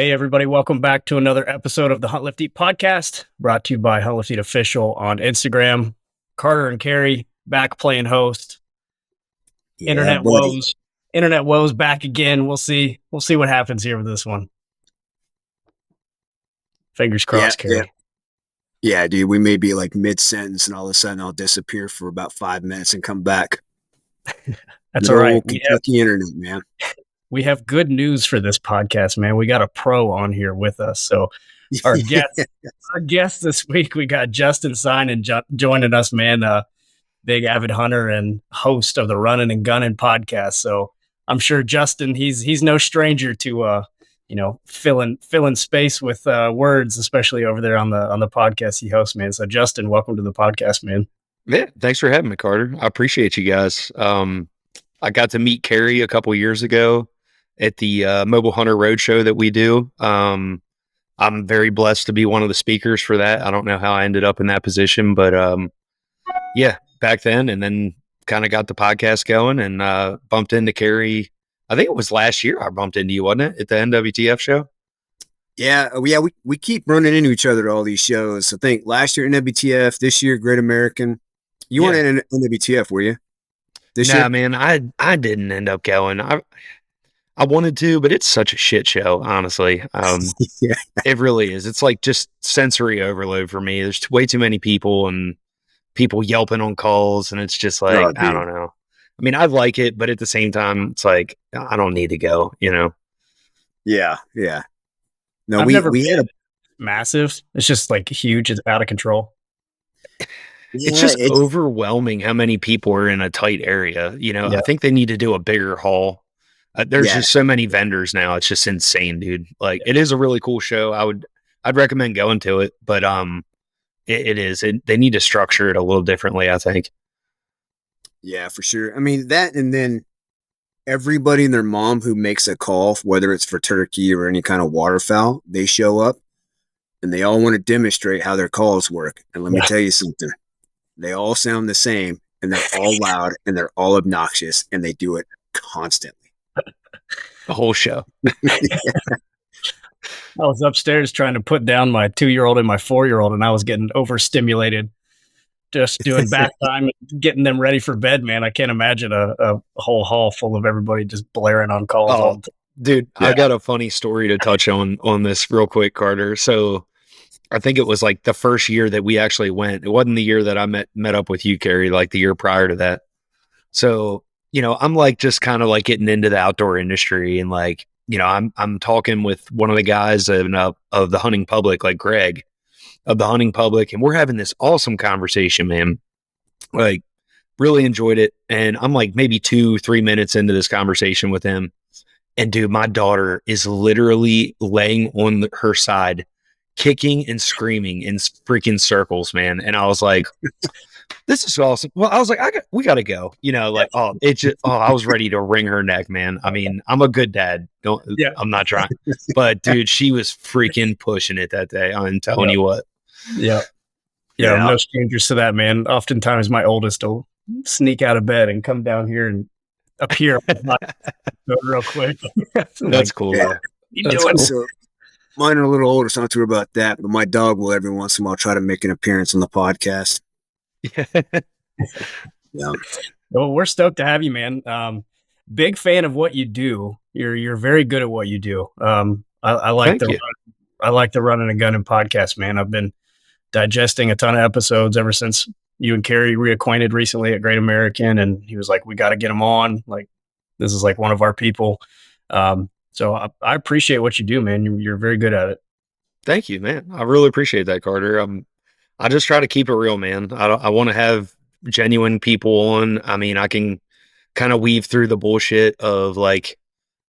Hey, everybody. Welcome back to another episode of the Hunt Lift Eat podcast, brought to you by Hunt Lift Eat Official on Instagram. Carter and Kerry back playing host. Yeah, Internet buddy. woes. Internet woes back again. We'll see. We'll see what happens here with this one. Fingers crossed, Kerry. Yeah, dude. We may be like mid-sentence and all of a sudden I'll disappear for about 5 minutes and come back. That's Good all right. old Kentucky internet, man. We have good news for this podcast, man. We got a pro on here with us. So our guest this week, we got Justin Synan joining us, man. Big avid hunter and host of the Running and Gunning podcast. So I'm sure Justin, he's no stranger to filling space with words, especially over there on the podcast he hosts, man. So Justin, welcome to the podcast, man. Yeah, thanks for having me, Carter. I appreciate you guys. I got to meet Kerry a couple years ago at the Mobile Hunter Roadshow that we do. I'm very blessed to be one of the speakers for that. I don't know how I ended up in that position, but yeah, back then, and then kind of got the podcast going and bumped into Kerry. I think it was last year I bumped into you, wasn't it, at the NWTF show? Yeah. We keep running into each other at all these shows. I think last year NWTF, this year Great American. You weren't at NWTF, were you? This year? Man, I didn't end up going. I wanted to, but it's such a shit show, honestly. Yeah. It really is. It's like just sensory overload for me. There's way too many people and people yelping on calls, and it's just like, I don't know. I mean, I like it, but at the same time, it's like, I don't need to go, you know? Yeah. No, I've we never had massive. It's just like huge. It's out of control. It's just overwhelming how many people are in a tight area. You know, I think they need to do a bigger haul. There's just so many vendors now. It's just insane, dude. Like, it is a really cool show. I'd recommend going to it, but they need to structure it a little differently, I think. Yeah, for sure. I mean, that, and then everybody and their mom who makes a call, whether it's for turkey or any kind of waterfowl, they show up and they all want to demonstrate how their calls work. And let me tell you something. They all sound the same, and they're all loud, and they're all obnoxious, and they do it constantly. The whole show. I was upstairs trying to put down my 2-year-old and my 4-year-old, and I was getting overstimulated just doing back time and getting them ready for bed, man. I can't imagine a whole hall full of everybody just blaring on calls all the time. Dude, I got a funny story to touch on this real quick, Carter. So I think it was like the first year that we actually went. It wasn't the year that I met up with you, Kerry, like the year prior to that. So, you know, I'm like just kind of like getting into the outdoor industry, and like, you know, I'm talking with one of the guys of the hunting public, like Greg of the hunting public, and we're having this awesome conversation, man. Like, really enjoyed it. And I'm like maybe 2-3 minutes into this conversation with him, and dude, my daughter is literally laying on her side, kicking and screaming in freaking circles, man. And I was like, this is awesome. Well, I was like, we got to go, you know, like, I was ready to wring her neck, man. I mean, I'm a good dad. I'm not trying, but dude, she was freaking pushing it that day. I'm telling you what. Yeah. No strangers to that, man. Oftentimes my oldest will sneak out of bed and come down here and appear real quick. That's cool. Yeah. That's cool. So, mine are a little older, so I'm not sure about that, but my dog will every once in a while try to make an appearance on the podcast. Yeah. Well, we're stoked to have you, man. Big fan of what you do. You're very good at what you do. I like the Running and Gunning podcast, man. I've been digesting a ton of episodes ever since you and Kerry reacquainted recently at Great American, and he was like, we got to get him on. Like, this is like one of our people. So I appreciate what you do, man. You're very good at it. Thank you, man. I really appreciate that, Carter. I just try to keep it real, man. I want to have genuine people on. I mean, I can kind of weave through the bullshit of like,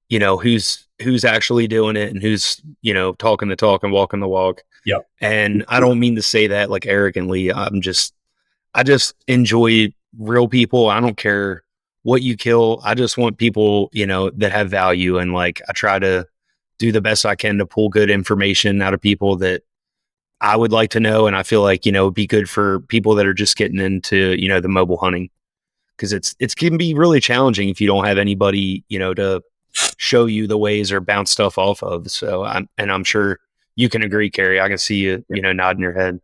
you know, who's actually doing it and who's, you know, talking the talk and walking the walk. Yep. And I don't mean to say that like arrogantly. I just enjoy real people. I don't care what you kill. I just want people, you know, that have value. And like, I try to do the best I can to pull good information out of people that I would like to know. And I feel like, you know, it'd be good for people that are just getting into, you know, the mobile hunting, because it can be really challenging if you don't have anybody, you know, to show you the ways or bounce stuff off of. So I'm sure you can agree, Kerry. I can see you, nodding your head.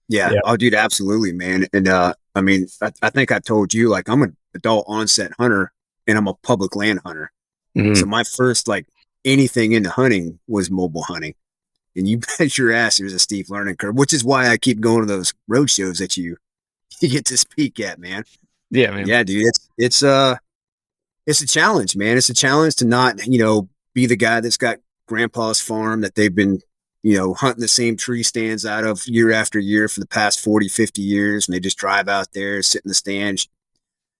Yeah. Oh, dude, absolutely, man. And I mean, I think I told you, like, I'm an adult onset hunter and I'm a public land hunter. Mm-hmm. So my first, like, anything into hunting was mobile hunting. And you bet your ass there's a steep learning curve, which is why I keep going to those road shows that you get to speak at, man. Yeah, man. Yeah, dude. It's a challenge, man. It's a challenge to not, be the guy that's got grandpa's farm that they've been, hunting the same tree stands out of year after year for the past 40, 50 years. And they just drive out there, sit in the stand,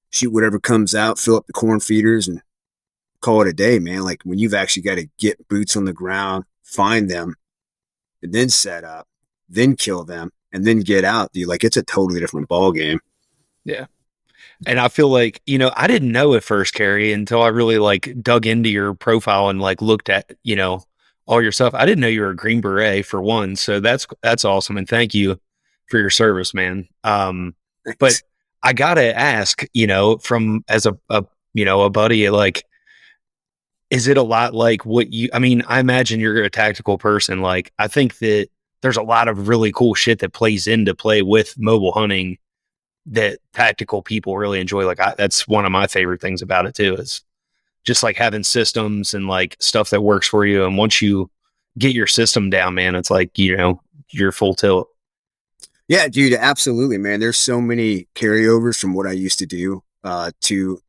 shoot whatever comes out, fill up the corn feeders and call it a day, man. Like when you've actually got to get boots on the ground, find them, and then set up, then kill them, and then get out, dude. Like it's a totally different ball game. Yeah. And I feel like, I didn't know at first, Kerry, until I really like dug into your profile and like looked at, all your stuff. I didn't know you were a Green Beret for one. So that's awesome. And thank you for your service, man. But I gotta ask, from as a buddy, like, is it a lot like I imagine you're a tactical person. Like, I think that there's a lot of really cool shit that plays into play with mobile hunting that tactical people really enjoy. Like that's one of my favorite things about it too, is just like having systems and like stuff that works for you. And once you get your system down, man, it's like, you're full tilt. Yeah, dude, absolutely, man. There's so many carryovers from what I used to do to,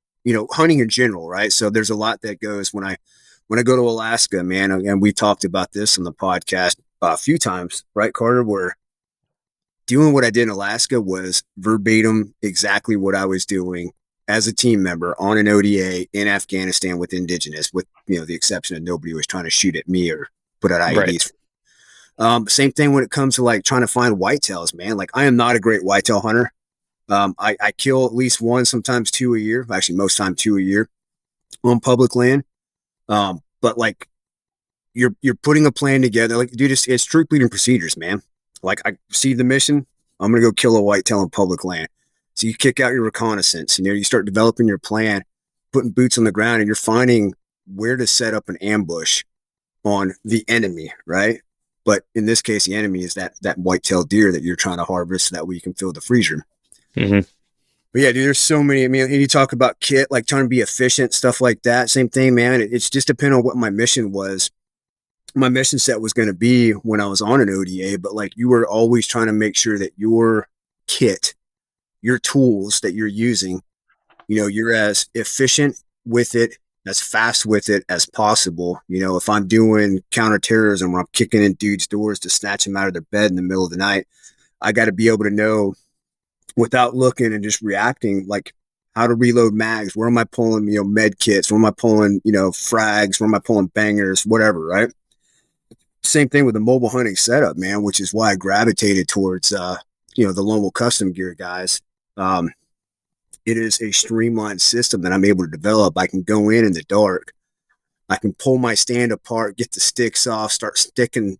hunting in general, right? So there's a lot that goes when I go to Alaska, man, and we talked about this on the podcast a few times, right, Carter, where doing what I did in Alaska was verbatim exactly what I was doing as a team member on an ODA in Afghanistan with indigenous, with, the exception of nobody was trying to shoot at me or put out IEDs. Right. Same thing when it comes to like trying to find whitetails, man. Like I am not a great whitetail hunter. I kill at least one, sometimes two a year, actually most time 2 a year on public land. But like you're putting a plan together, like dude, it's troop leading procedures, man. Like I see the mission, I'm going to go kill a whitetail in public land. So you kick out your reconnaissance, you start developing your plan, putting boots on the ground, and you're finding where to set up an ambush on the enemy, right? But in this case, the enemy is that whitetail deer that you're trying to harvest so that way you can fill the freezer. Mm-hmm. But yeah, dude, there's so many. I mean, you talk about kit, like trying to be efficient, stuff like that. Same thing, man. It's just depending on what my mission was. My mission set was going to be when I was on an ODA, but like you were always trying to make sure that your kit, your tools that you're using, you're as efficient with it, as fast with it as possible. If I'm doing counterterrorism where I'm kicking in dudes' doors to snatch them out of their bed in the middle of the night, I got to be able to know without looking and just reacting, like how to reload mags. Where am I pulling, med kits? Where am I pulling, frags? Where am I pulling bangers? Whatever, right? Same thing with the mobile hunting setup, man, which is why I gravitated towards, the Lone Wolf custom gear guys. It is a streamlined system that I'm able to develop. I can go in the dark. I can pull my stand apart, get the sticks off, start sticking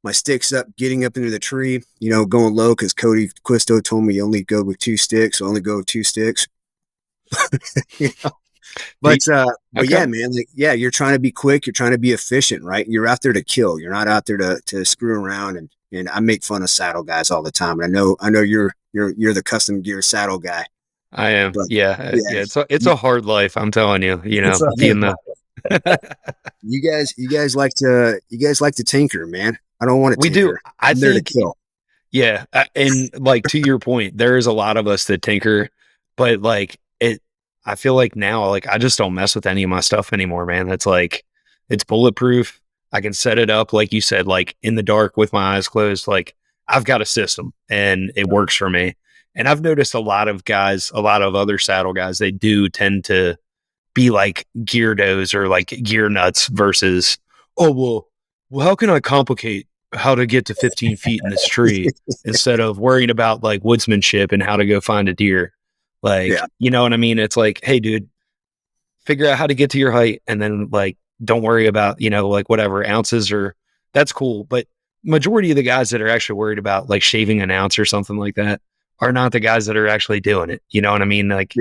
my sticks up, getting up into the tree, going low because Cody Quisto told me you only go with 2 sticks. So I only go with 2 sticks. But yeah, man, like, yeah, you're trying to be quick. You're trying to be efficient, right? You're out there to kill. You're not out there to screw around. And I make fun of saddle guys all the time. And I know you're the custom gear saddle guy. I am. But, yeah. It's a hard life. I'm telling you, being the, you guys like to tinker, man. I don't want to tinker. We do. I'm there to kill. Yeah. And like, to your point, there is a lot of us that tinker, but like I feel like now, like I just don't mess with any of my stuff anymore, man. It's like, it's bulletproof. I can set it up, like you said, like in the dark with my eyes closed. Like I've got a system and it works for me. And I've noticed a lot of other saddle guys, they do tend to be like geardos or like gear nuts versus, well, how can I complicate how to get to 15 feet in this tree instead of worrying about like woodsmanship and how to go find a deer. Like, you know what I mean? It's like, hey, dude, figure out how to get to your height and then like, don't worry about, like whatever ounces or that's cool. But majority of the guys that are actually worried about like shaving an ounce or something like that are not the guys that are actually doing it. You know what I mean? Like,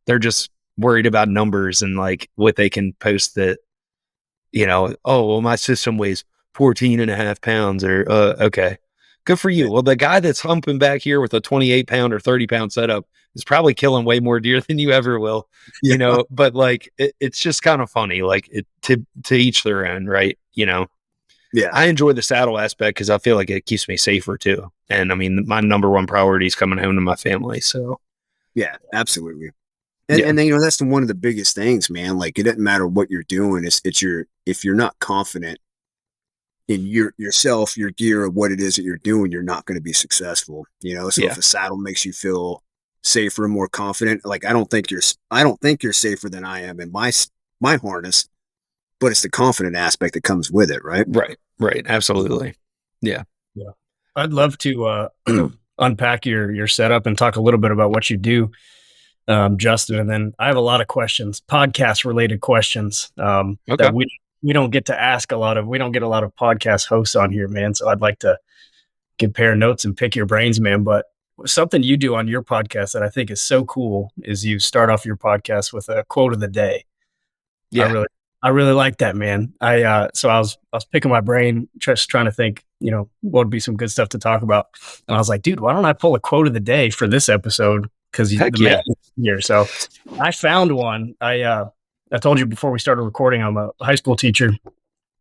they're just worried about numbers and like what they can post that oh, well, my system weighs 14 and a half pounds or, okay, good for you. Well, the guy that's humping back here with a 28 pound or 30 pound setup is probably killing way more deer than you ever will, Yeah. but like, it's just kind of funny, like to each their own, right? Yeah. I enjoy the saddle aspect because I feel like it keeps me safer too. And I mean, my number one priority is coming home to my family. So Yeah, absolutely. And then, that's one of the biggest things, man. Like, it doesn't matter what you're doing. If you're not confident in yourself, your gear, or what it is that you're doing, you're not going to be successful. So if a saddle makes you feel safer and more confident, like, I don't think you're safer than I am in my harness, but it's the confident aspect that comes with it, right? Right. Absolutely. Yeah. I'd love to unpack your setup and talk a little bit about what you do, Justin. And then I have a lot of questions, podcast related questions, that we don't get to ask we don't get a lot of podcast hosts on here, man. So I'd like to compare notes and pick your brains, man. But something you do on your podcast that I think is so cool is you start off your podcast with a quote of the day. Yeah. I really like that, man. So I was picking my brain, just trying to think, what would be some good stuff to talk about. And I was like, dude, why don't I pull a quote of the day for this episode? Because man is here. So I found one. I told you before we started recording, I'm a high school teacher.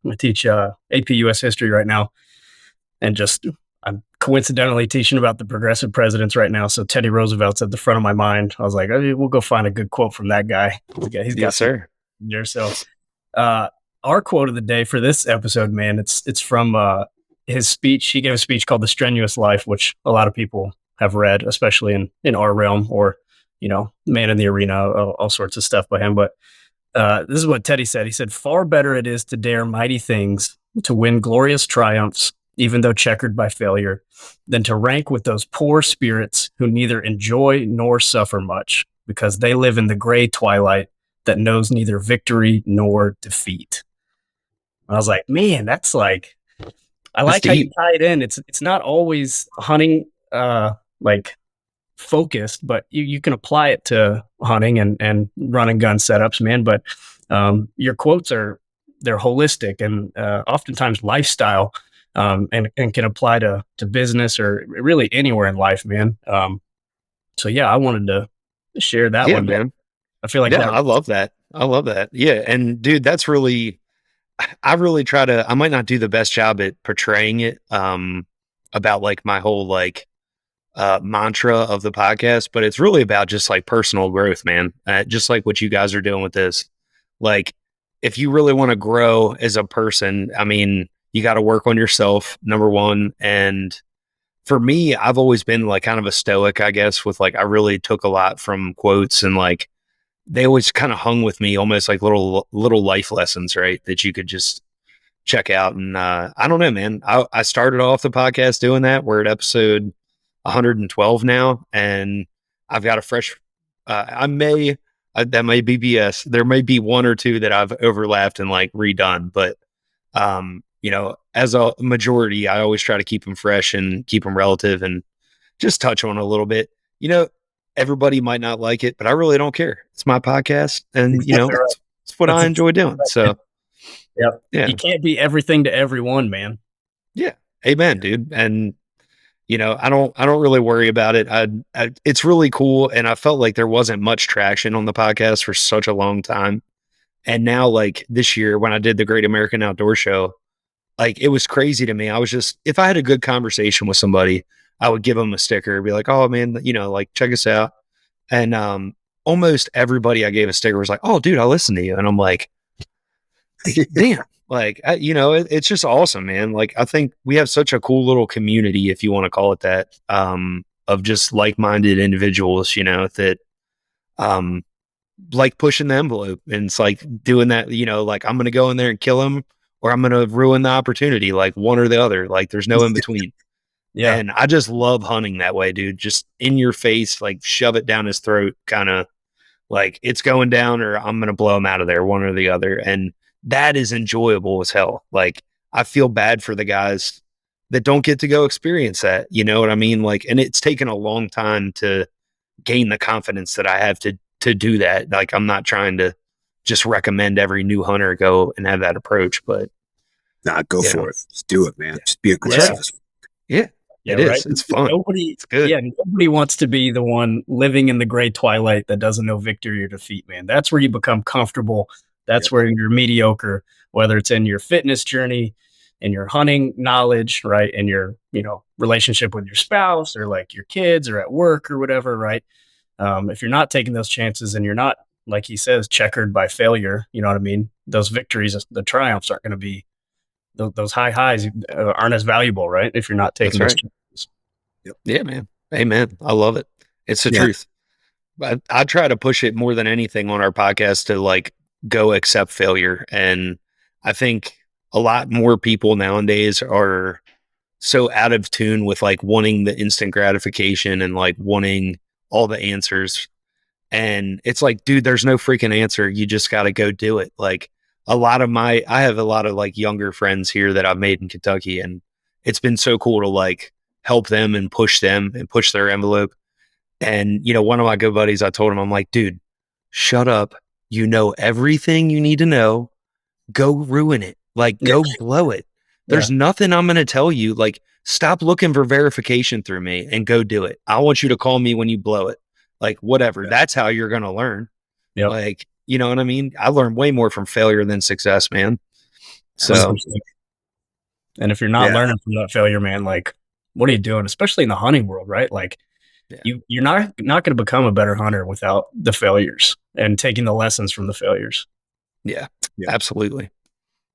I teach AP US history right now, and I'm coincidentally teaching about the progressive presidents right now. So Teddy Roosevelt's at the front of my mind. I was like, we'll go find a good quote from that guy. He's got sir. There. So our quote of the day for this episode, man, it's from his speech. He gave a speech called The Strenuous Life, which a lot of people have read, especially in our realm, or Man in the Arena, all sorts of stuff by him. But this is what Teddy said. He said, "Far better it is to dare mighty things, to win glorious triumphs, even though checkered by failure, than to rank with those poor spirits who neither enjoy nor suffer much, because they live in the gray twilight that knows neither victory nor defeat." And I was like, man, that's like, I like how you tie it in. It's not always hunting like focused, but you can apply it to hunting and run and gun setups, man. But your quotes they're holistic and oftentimes lifestyle, and can apply to business or really anywhere in life, man. So yeah, I wanted to share that one, man. I feel like I love that. Yeah. And dude, I really try to, I might not do the best job at portraying it, about like my whole like, mantra of the podcast, but it's really about just like personal growth, man. Just like what you guys are doing with this. Like, if you really want to grow as a person, I mean, you got to work on yourself, number one. And for me, I've always been like kind of a stoic, I guess, with like, I really took a lot from quotes, and like, they always kind of hung with me almost like little life lessons, right? That you could just check out. And I don't know, man, I started off the podcast doing that. We're at episode 112 now, and I've got a fresh, that may be BS. There may be one or two that I've overlapped and like redone, but, as a majority, I always try to keep them fresh and keep them relative and just touch on a little bit. Everybody might not like it, but I really don't care. It's my podcast, and it's what I enjoy doing. So, yeah, you can't be everything to everyone, man. Yeah, amen, dude. And I don't really worry about it. It's really cool, and I felt like there wasn't much traction on the podcast for such a long time. And now, like this year, when I did the Great American Outdoor Show, like it was crazy to me. I was just, if I had a good conversation with somebody, I would give them a sticker, be like, "Oh man, like check us out." And almost everybody I gave a sticker was like, "Oh dude, I listened to you." And I'm like, damn, like, it's just awesome, man. Like, I think we have such a cool little community, if you want to call it that, of just like-minded individuals, that, like pushing the envelope, and it's like doing that, like I'm going to go in there and kill him, or I'm going to ruin the opportunity, like one or the other. Like there's no in between. Yeah. And I just love hunting that way, dude. Just in your face, like shove it down his throat, kind of like it's going down, or I'm going to blow him out of there, one or the other. And that is enjoyable as hell. Like, I feel bad for the guys that don't get to go experience that. You know what I mean? Like, and it's taken a long time to gain the confidence that I have to do that. Like, I'm not trying to just recommend every new hunter go and have that approach. But go for it. Just do it, man. Just be aggressive. Yeah. Yeah, it is. right. It's fun. It's good. Yeah, nobody wants to be the one living in the gray twilight that doesn't know victory or defeat, man. That's where you become comfortable. That's where you're mediocre, whether it's in your fitness journey, in your hunting knowledge, right? In your, relationship with your spouse or like your kids or at work or whatever, right? If you're not taking those chances and you're not, like he says, checkered by failure, you know what I mean? Those victories, the triumphs aren't going to be, those high highs aren't as valuable, right? If you're not taking those chances. Yep. Yeah, man. Amen. I love it. It's the truth. But I try to push it more than anything on our podcast to like go accept failure. And I think a lot more people nowadays are so out of tune with like wanting the instant gratification and like wanting all the answers. And it's like, dude, there's no freaking answer. You just got to go do it. Like I have a lot of like younger friends here that I've made in Kentucky, and it's been so cool to like help them and push their envelope. And, one of my good buddies, I told him, I'm like, dude, shut up. You know everything you need to know. Go ruin it. Like, go blow it. There's nothing I'm going to tell you. Like, stop looking for verification through me and go do it. I want you to call me when you blow it. Like, whatever. That's how you're going to learn. Yep. Like, you know what I mean? I learned way more from failure than success, man. So, and if you're not learning from that failure, man, like, what are you doing? Especially in the hunting world, right? Like, you're not going to become a better hunter without the failures and taking the lessons from the failures. Yeah, absolutely.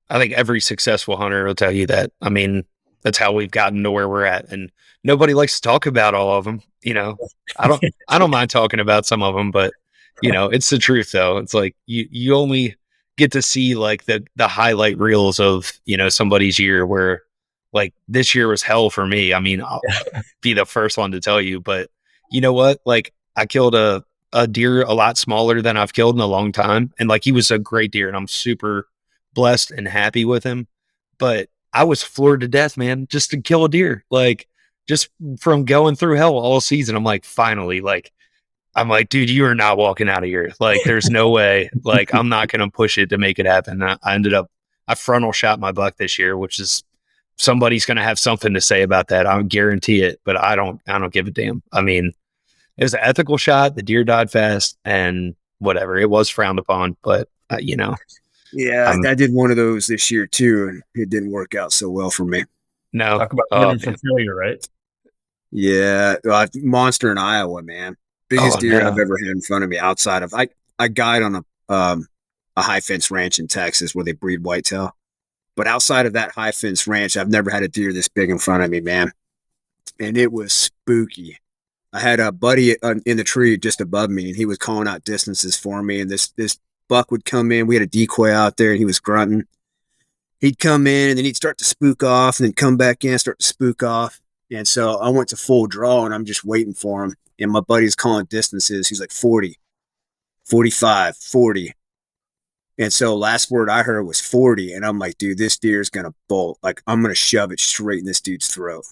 I think every successful hunter will tell you that. I mean, that's how we've gotten to where we're at, and nobody likes to talk about all of them. I don't mind talking about some of them, but it's the truth though. It's like you only get to see like the highlight reels of, somebody's year, where like this year was hell for me. I mean, I'll be the first one to tell you, but you know what? Like I killed a deer a lot smaller than I've killed in a long time. And like, he was a great deer and I'm super blessed and happy with him, but I was floored to death, man, just to kill a deer. Like just from going through hell all season. I'm like, finally, like, I'm like, dude, you are not walking out of here. Like, there's no way. Like, I'm not going to push it to make it happen. I frontal shot my buck this year, which is, somebody's going to have something to say about that. I guarantee it, but I don't give a damn. I mean, it was an ethical shot. The deer died fast and whatever. It was frowned upon, but Yeah, I did one of those this year too, and it didn't work out so well for me. No. Talk about learning from failure, right? Yeah, monster in Iowa, man. Biggest deer I've ever had in front of me outside of I guide on a high fence ranch in Texas where they breed whitetail. But outside of that high fence ranch, I've never had a deer this big in front of me, man. And it was spooky. I had a buddy in the tree just above me, and he was calling out distances for me. And this buck would come in. We had a decoy out there, and he was grunting. He'd come in, and then he'd start to spook off, and then come back in, start to spook off. And so I went to full draw, and I'm just waiting for him. And my buddy's calling distances. He's like 40, 45, 40. And so last word I heard was 40. And I'm like, dude, this deer is going to bolt. Like, I'm going to shove it straight in this dude's throat.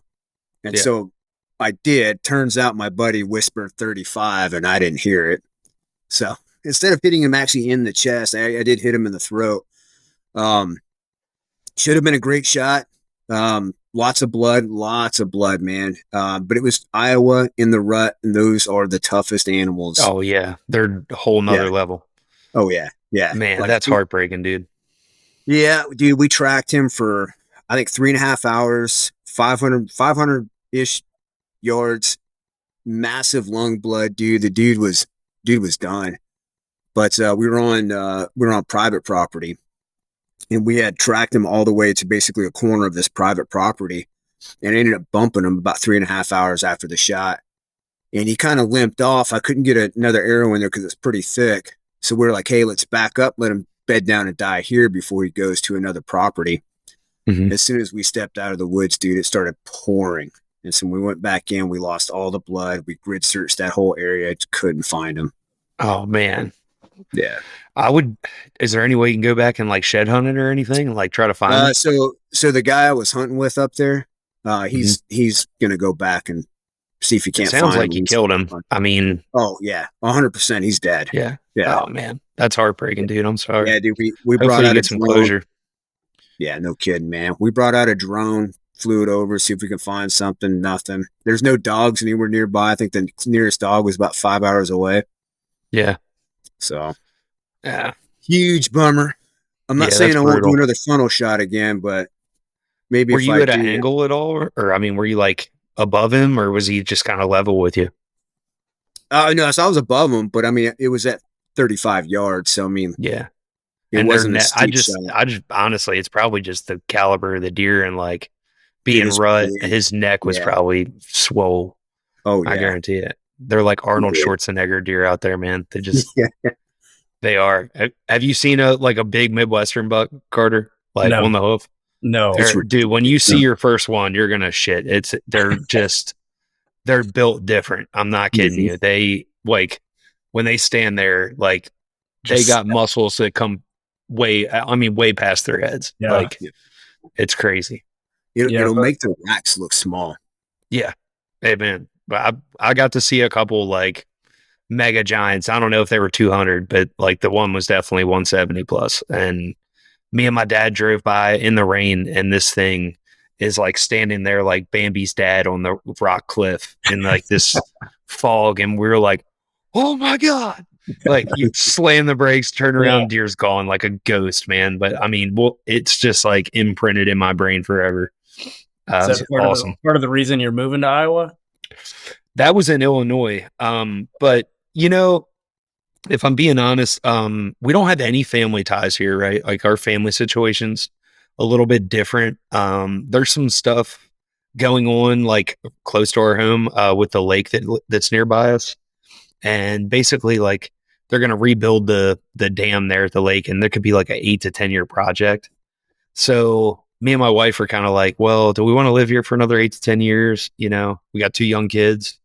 And so I did. Turns out my buddy whispered 35 and I didn't hear it. So instead of hitting him actually in the chest, I did hit him in the throat. Should have been a great shot. Lots of blood, man. But it was Iowa in the rut, and those are the toughest animals. Oh, yeah. They're a whole nother level. Oh, yeah. Yeah. Man, like, that's heartbreaking, dude. Yeah, dude, we tracked him for, I think, 3.5 hours, 500-ish yards, massive lung blood, dude. The dude was done. But we were on private property, and we had tracked him all the way to basically a corner of this private property, and ended up bumping him about 3.5 hours after the shot. And he kind of limped off. I couldn't get another arrow in there because it's pretty thick. So we're like, hey, let's back up, let him bed down and die here before he goes to another property. Mm-hmm. As soon as we stepped out of the woods, dude, it started pouring. And so when we went back in, we lost all the blood. We grid searched that whole area. Couldn't find him. Oh, man. Yeah. Is there any way you can go back and like shed hunt it or anything and like try to find it? So the guy I was hunting with up there, he's going to go back and see if you can't It sounds find like him. you killed him. I mean, oh yeah, 100%. He's dead. yeah. Yeah. Oh man, that's heartbreaking, dude. I'm sorry. Yeah, dude. We brought Hopefully you out a get some drone. closure. Yeah, no kidding, man. We brought out a drone, flew it over, see if we could find something. Nothing. There's no dogs anywhere nearby. I think the nearest dog was about 5 hours away. Yeah. So, Yeah. huge bummer. I'm not Yeah, saying that's I won't do brutal. another funnel shot again, but maybe Were if you I at an do, angle at all? Or I mean, were you like above him or was he just kind of level with you? no, so I was above him, but I mean, it was at 35 yards. So, I mean, Yeah. it And their wasn't a neck, steep shot. I just honestly, it's probably just the caliber of the deer and like Dude, being it's rut. big. His neck was Yeah. probably swole. Oh, I yeah. guarantee it. They're like Arnold Yeah. Schwarzenegger deer out there, man. They just, Yeah. they are. Have you seen a big Midwestern buck, Carter? Like No. on the hoof? No. Dude, when you see your first one, you're gonna shit. They're built different. I'm not kidding you. They like when they stand there, like they got muscles that come way past their heads. Yeah. Like it's crazy. It'll make the racks look small. Yeah. Hey man. But I got to see a couple like mega giants. I don't know if they were 200, but like the one was definitely 170 plus. And me and my dad drove by in the rain, and this thing is like standing there like Bambi's dad on the rock cliff in like this fog. And we were like, oh my God. Like you slam the brakes, turn around, deer's gone like a ghost, man. But I mean, well, it's just like imprinted in my brain forever. Is that awesome. Part of the reason you're moving to Iowa? That was in Illinois. But you know, if I'm being honest, we don't have any family ties here, right? Like our family situation's a little bit different. There's some stuff going on like close to our home, with the lake that's nearby us. And basically like they're going to rebuild the dam there at the lake, and there could be like an 8 to 10 year project. So me and my wife are kind of like, well, do we want to live here for another 8 to 10 years? You know, we got 2 young kids.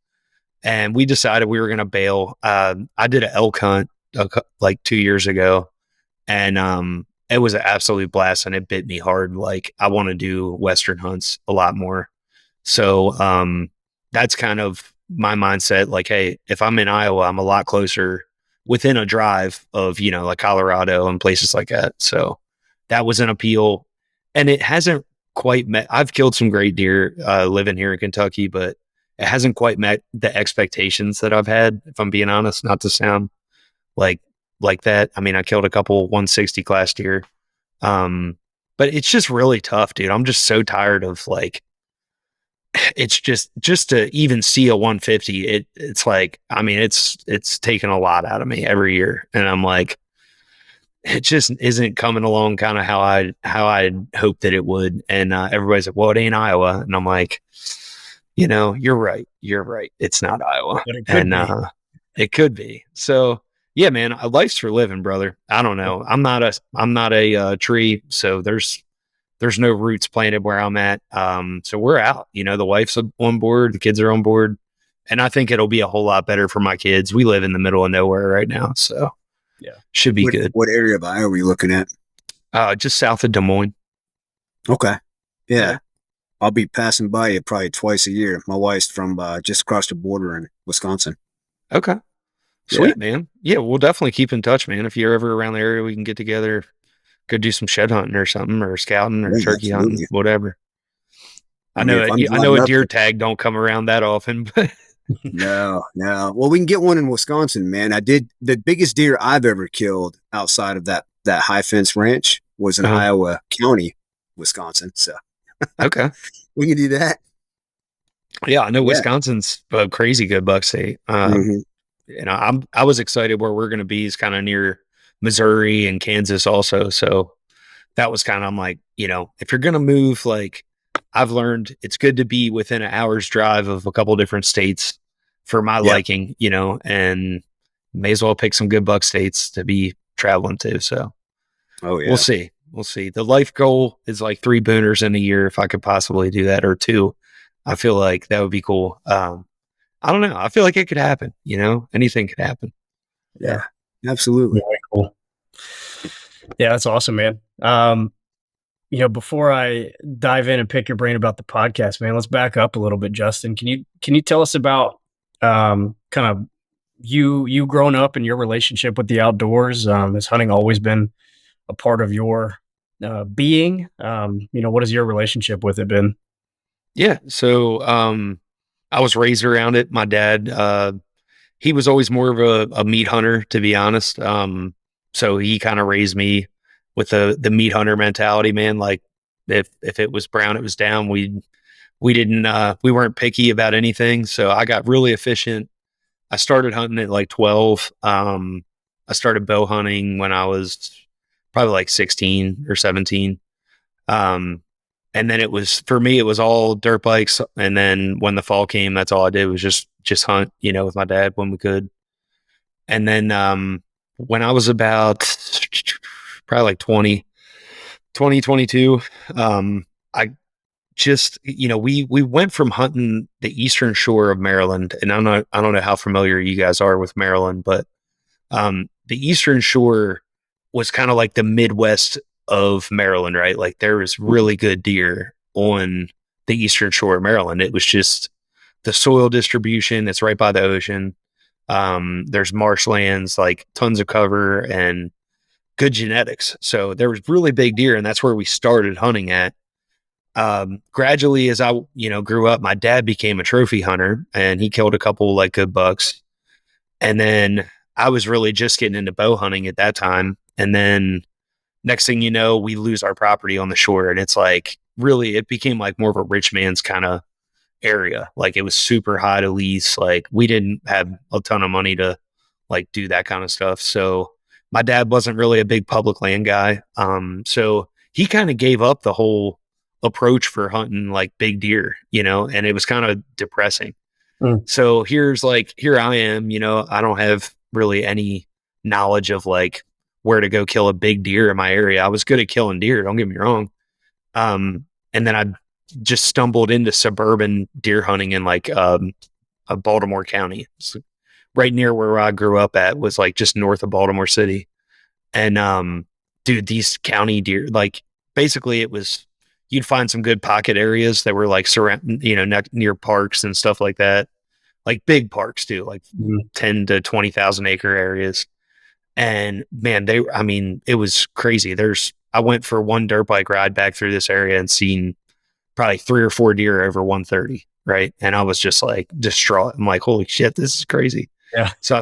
And we decided we were going to bail. I did an elk hunt like 2 years ago, and it was an absolute blast, and it bit me hard. Like I want to do Western hunts a lot more. So that's kind of my mindset. Like, hey, if I'm in Iowa, I'm a lot closer within a drive of, you know, like Colorado and places like that. So that was an appeal, and it hasn't quite met. I've killed some great deer living here in Kentucky, but it hasn't quite met the expectations that I've had, if I'm being honest, not to sound like that. I mean, I killed a couple 160 class deer. But it's just really tough, dude. I'm just so tired of like, it's just to even see a 150. It's like, I mean, it's taken a lot out of me every year. And I'm like, it just isn't coming along kind of how I'd hoped that it would. And everybody's like, well, it ain't Iowa. And I'm like, you know, you're right. It's not Iowa. But it could be. It could be. So yeah, man, life's for living, brother. I don't know. I'm not a tree. So there's no roots planted where I'm at. So we're out, you know, the wife's on board, the kids are on board, and I think it'll be a whole lot better for my kids. We live in the middle of nowhere right now. So yeah, should be good. What area of Iowa are you looking at? Just south of Des Moines. Okay. Yeah. I'll be passing by you probably twice a year. My wife's from just across the border in Wisconsin. Okay. Sweet, man. Yeah, we'll definitely keep in touch, man. If you're ever around the area, we can get together, go do some shed hunting or something, or scouting or turkey hunting, whatever. I know a deer tag don't come around that often, but no. Well, we can get one in Wisconsin, man. I did the biggest deer I've ever killed outside of that high fence ranch was in Iowa County, Wisconsin. So okay, we can do that. Yeah, I know Wisconsin's a crazy good buck state. You know, I was excited where we're going to be is kind of near Missouri and Kansas also. So that was kind of, I'm like, you know, if you're going to move, like I've learned it's good to be within an hour's drive of a couple different states for my liking, you know, and may as well pick some good buck states to be traveling to. So we'll see. The life goal is like 3 booners in a year. If I could possibly do that, or 2, I feel like that would be cool. I don't know. I feel like it could happen, you know, anything could happen. Yeah, absolutely. Yeah, cool. Yeah, that's awesome, man. before I dive in and pick your brain about the podcast, man, let's back up a little bit, Justin. Can you tell us about kind of you growing up and your relationship with the outdoors? Has hunting always been a part of your being? What has your relationship with it been? Yeah. So I was raised around it. My dad, he was always more of a meat hunter, to be honest. So he kind of raised me with the meat hunter mentality, man. Like if it was brown, it was down. We weren't picky about anything. So I got really efficient. I started hunting at like 12. I started bow hunting when I was probably like 16 or 17. And then for me, it was all dirt bikes. And then when the fall came, that's all I did was just hunt, with my dad when we could. And then, when I was about probably like 22, I just, we went from hunting the eastern shore of Maryland, and I don't know how familiar you guys are with Maryland, but, the eastern shore was kind of like the Midwest of Maryland, right? Like there was really good deer on the eastern shore of Maryland. It was just the soil distribution. It's right by the ocean. There's marshlands, like tons of cover and good genetics. So there was really big deer, and that's where we started hunting at. Gradually, as I, grew up, my dad became a trophy hunter, and he killed a couple like good bucks. And then I was really just getting into bow hunting at that time. And then next thing you know, we lose our property on the shore, and it's like really, it became like more of a rich man's kind of area. Like it was super high to lease. Like we didn't have a ton of money to like do that kind of stuff. So my dad wasn't really a big public land guy. So he kind of gave up the whole approach for hunting like big deer, and it was kind of depressing. So here I am, I don't have really any knowledge of like where to go kill a big deer in my area. I was good at killing deer, don't get me wrong. And then I just stumbled into suburban deer hunting in like a Baltimore County. So right near where I grew up at was like just north of Baltimore City. And dude, these county deer, like basically it was, you'd find some good pocket areas that were like near parks and stuff like that. Like big parks too, like 10 to 20,000 acre areas. And man, it was crazy. I went for one dirt bike ride back through this area and seen probably 3 or 4 deer over 130. Right. And I was just like distraught. I'm like, holy shit, this is crazy. Yeah. So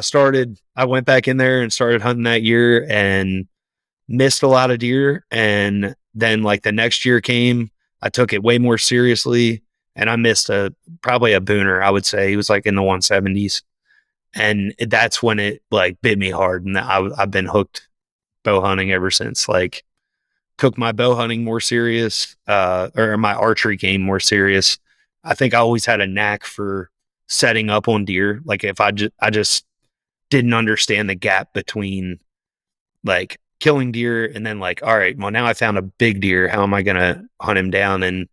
I went back in there and started hunting that year and missed a lot of deer. And then like the next year came, I took it way more seriously, and I missed probably a booner. I would say he was like in the 170s. And that's when it like bit me hard. And I've been hooked bow hunting ever since. Like took my bow hunting more serious, or my archery game more serious. I think I always had a knack for setting up on deer. Like if I just didn't understand the gap between like killing deer and then like, all right, well now I found a big deer. How am I going to hunt him down? And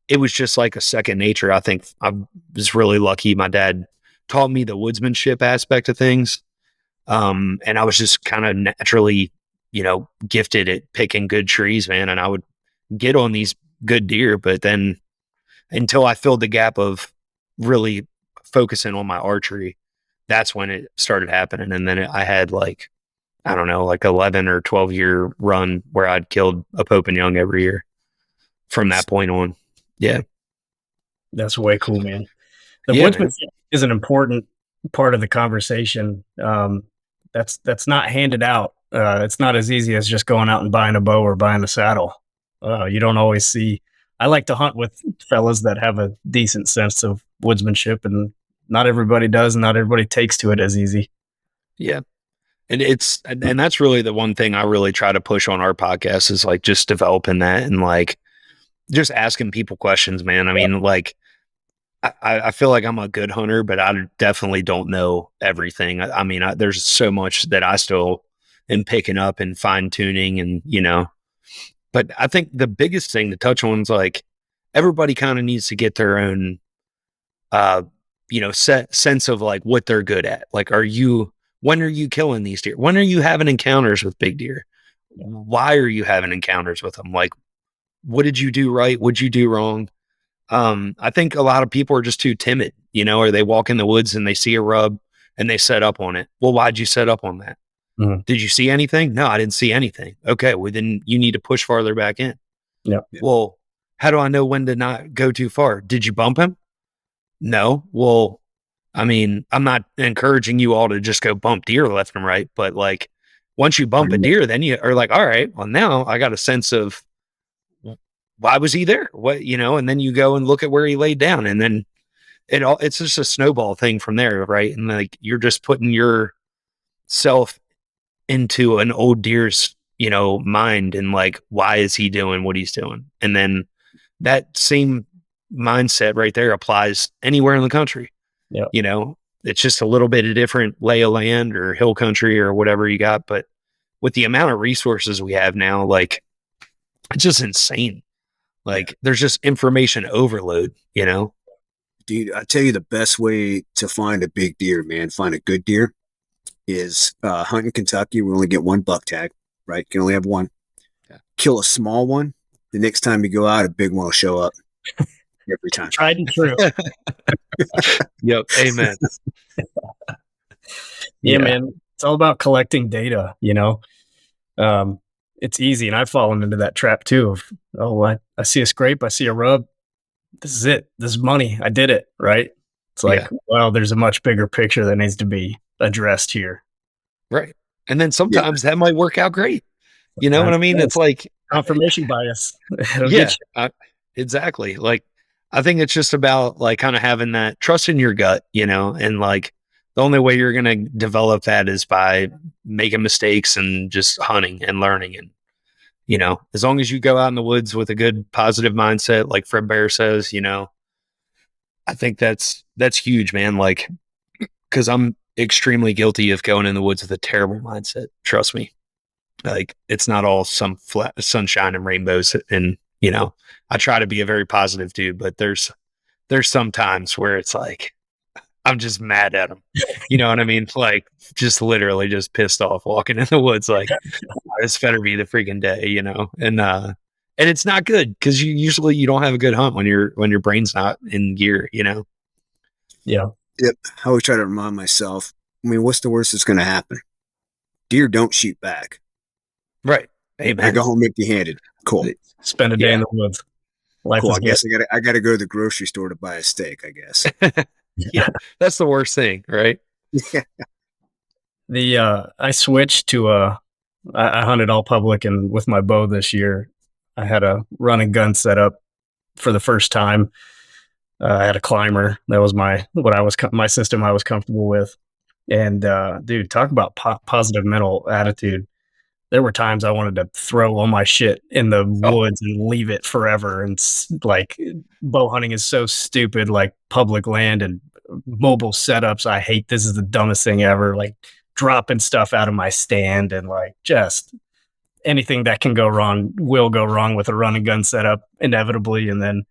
it was just like a second nature. I think I was really lucky. My dad taught me the woodsmanship aspect of things. And I was just kind of naturally, gifted at picking good trees, man. And I would get on these good deer, but then until I filled the gap of really focusing on my archery, that's when it started happening. And then I had like, I don't know, like 11 or 12 year run where I'd killed a Pope and Young every year from that point on. Yeah. That's way cool, man. The Yeah, woodsmanship is an important part of the conversation. That's not handed out. It's not as easy as just going out and buying a bow or buying a saddle. You don't always see. I like to hunt with fellas that have a decent sense of woodsmanship, and not everybody does, and not everybody takes to it as easy. Yeah. And and that's really the one thing I really try to push on our podcast is like just developing that and like just asking people questions, man. I mean, like I feel like I'm a good hunter, but I definitely don't know everything. I mean, there's so much that I still am picking up and fine tuning and, but I think the biggest thing to touch on is like everybody kind of needs to get their own, sense of like what they're good at. Like, when are you killing these deer? When are you having encounters with big deer? Why are you having encounters with them? Like, what did you do right? What'd you do wrong? I think a lot of people are just too timid, or they walk in the woods and they see a rub and they set up on it. Well, why'd you set up on that? Mhm. Did you see anything? No, I didn't see anything. Okay. Well, then you need to push farther back in. Yep. Well, how do I know when to not go too far? Did you bump him? No. Well, I mean, I'm not encouraging you all to just go bump deer left and right, but like once you bump a deer, then you are like, all right, well, now I got a sense of why was he there? What, and then you go and look at where he laid down, and then it's just a snowball thing from there. Right. And like, you're just putting yourself into an old deer's, mind, and like, why is he doing what he's doing? And then that same mindset right there applies anywhere in the country. Yeah. It's just a little bit of different lay of land or hill country or whatever you got. But with the amount of resources we have now, like, it's just insane. Like, there's just information overload, Dude, I tell you, the best way to find a big deer, man, find a good deer, is hunt in Kentucky. We only get one buck tag, right? You can only have one. Yeah. Kill a small one. The next time you go out, a big one will show up every time. Tried and true. Yep. Amen. Yeah, man. It's all about collecting data, it's easy. And I've fallen into that trap too of, I see a scrape, I see a rub. This is it. This is money. I did it. Right. It's like, well, there's a much bigger picture that needs to be addressed here. Right. And then sometimes that might work out great. You know what I mean? It's like confirmation bias. Exactly. Like, I think it's just about like kind of having that trust in your gut, and like the only way you're going to develop that is by making mistakes and just hunting and learning. And, as long as you go out in the woods with a good positive mindset, like Fred Bear says, I think that's huge, man. Like, cause I'm extremely guilty of going in the woods with a terrible mindset. Trust me. Like, it's not all some flat sunshine and rainbows. And, I try to be a very positive dude, but there's some times where it's like, I'm just mad at him. You know what I mean? Like, just literally just pissed off walking in the woods. Like, this better be the freaking day, and it's not good because you don't have a good hunt when your brain's not in gear, Yeah. Yep. I always try to remind myself, I mean, what's the worst that's going to happen? Deer don't shoot back. Right. Amen. I go home empty-handed. Cool. Spend a day in the woods. Life cool. is I guess I got to go to the grocery store to buy a steak, I guess. Yeah. That's the worst thing, right? Yeah. I switched to I hunted all public, and with my bow this year, I had a run and gun set up for the first time. I had a climber. That was my system I was comfortable with. And dude, talk about positive mental attitude. There were times I wanted to throw all my shit in the woods and leave it forever. And like, bow hunting is so stupid, like public land and mobile setups. I hate, this is the dumbest thing ever. Like, dropping stuff out of my stand, and like, just anything that can go wrong will go wrong with a run and gun setup inevitably. And then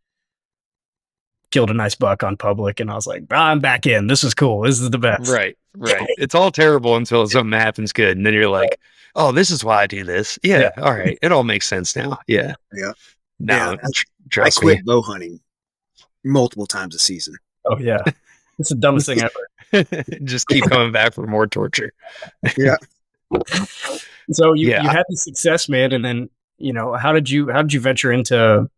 killed a nice buck on public, and I was like, I'm back in. This is cool. This is the best. Right. It's all terrible until something happens good, and then you're like, oh, this is why I do this. Yeah. All right. It all makes sense now. Yeah. Yeah. No, I quit bow hunting multiple times a season. Oh yeah. It's the dumbest thing ever. Just keep coming back for more torture. Yeah. So you had the success, man, and then how did you venture into,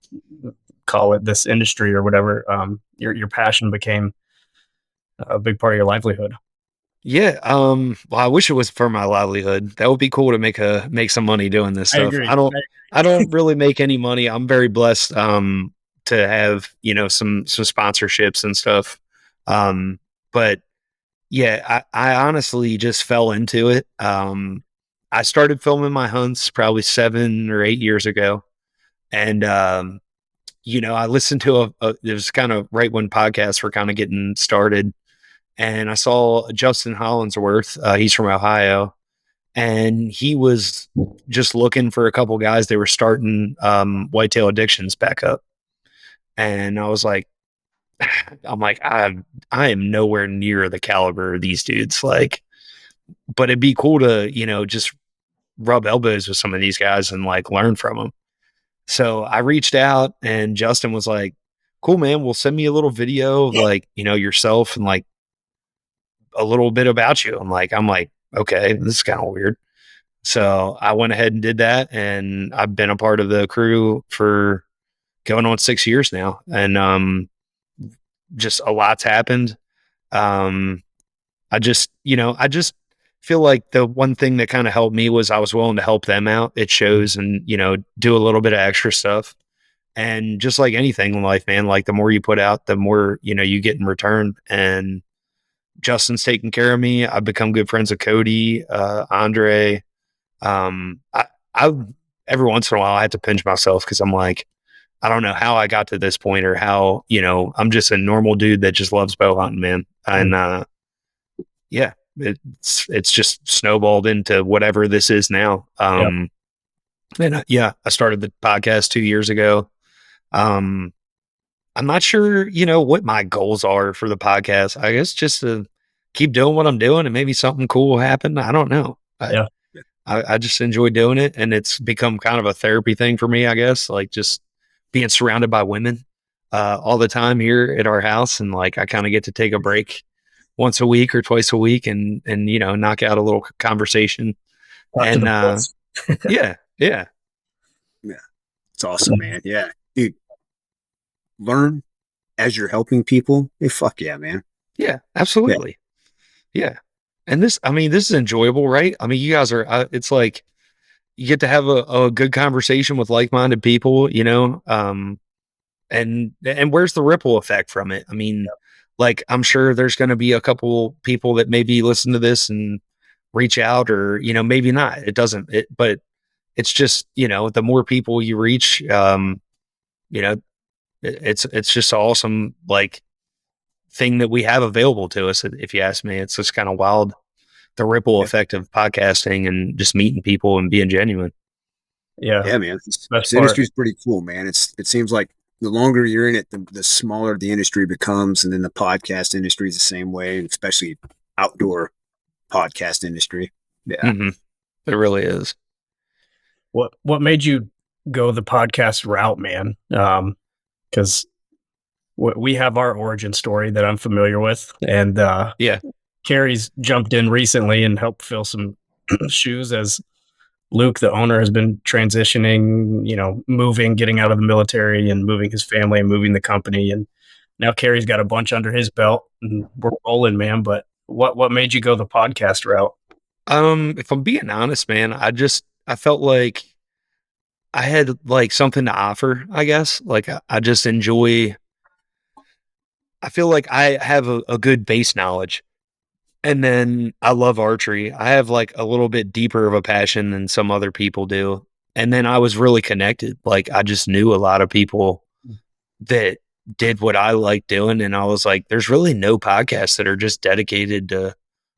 call it, this industry or whatever? Your passion became a big part of your livelihood. Yeah. Well, I wish it was for my livelihood. That would be cool to make some money doing this stuff. I don't really make any money. I'm very blessed to have some sponsorships and stuff. But yeah, I honestly just fell into it. I started filming my hunts probably 7 or 8 years ago. And, I listened to it was kind of right when podcasts were kind of getting started. And I saw Justin Hollinsworth. He's from Ohio. And he was just looking for a couple guys. They were starting Whitetail Addictions back up. And I was like, I am nowhere near the caliber of these dudes. Like, but it'd be cool to, just rub elbows with some of these guys and like learn from them. So I reached out and Justin was like, cool, man, we'll send me a little video of like, yourself and like a little bit about you. I'm like, okay, this is kind of weird. So I went ahead and did that. And I've been a part of the crew for going on 6 years now. And, just a lot's happened. I just feel like the one thing that kind of helped me was I was willing to help them out. It shows, and, do a little bit of extra stuff. And just like anything in life, man, like the more you put out, the more, you get in return. And Justin's taking care of me. I've become good friends with Cody, Andre. I every once in a while I have to pinch myself because I'm like, I don't know how I got to this point or how, I'm just a normal dude that just loves bow hunting, man. And, yeah, it's just snowballed into whatever this is now. And I started the podcast 2 years ago. I'm not sure, what my goals are for the podcast. I guess just to keep doing what I'm doing and maybe something cool will happen. I don't know. I just enjoy doing it, and it's become kind of a therapy thing for me, I guess, like just being surrounded by women all the time here at our house. And like, I kind of get to take a break once a week or twice a week and, knock out a little conversation. And, yeah. It's awesome, man. Yeah. Dude, learn as you're helping people. Hey, fuck yeah, man. Yeah, absolutely. Yeah. And this is enjoyable, right? I mean, you guys are, it's like, you get to have a good conversation with like-minded people, and where's the ripple effect from it? I mean, like, I'm sure there's going to be a couple people that maybe listen to this and reach out, or, maybe not. But it's just, the more people you reach, it's just awesome, like, thing that we have available to us. If you ask me, it's just kind of wild, the ripple effect of podcasting and just meeting people and being genuine. Yeah, man. This industry's pretty cool, man. It seems like the longer you're in it, the smaller the industry becomes, and then the podcast industry is the same way, especially outdoor podcast industry. Yeah, It really is. What made you go the podcast route, man? Because we have our origin story that I'm familiar with, and Kerry's jumped in recently and helped fill some shoes as Luke, the owner, has been transitioning, moving, getting out of the military and moving his family and moving the company. And now Kerry's got a bunch under his belt and we're rolling, man. But what made you go the podcast route? If I'm being honest, man, I felt like I had like something to offer, I guess. Like I just enjoy, I feel like I have a good base knowledge. And then I love archery. I have like a little bit deeper of a passion than some other people do. And then I was really connected. Like I just knew a lot of people that did what I like doing. And I was like, there's really no podcasts that are just dedicated to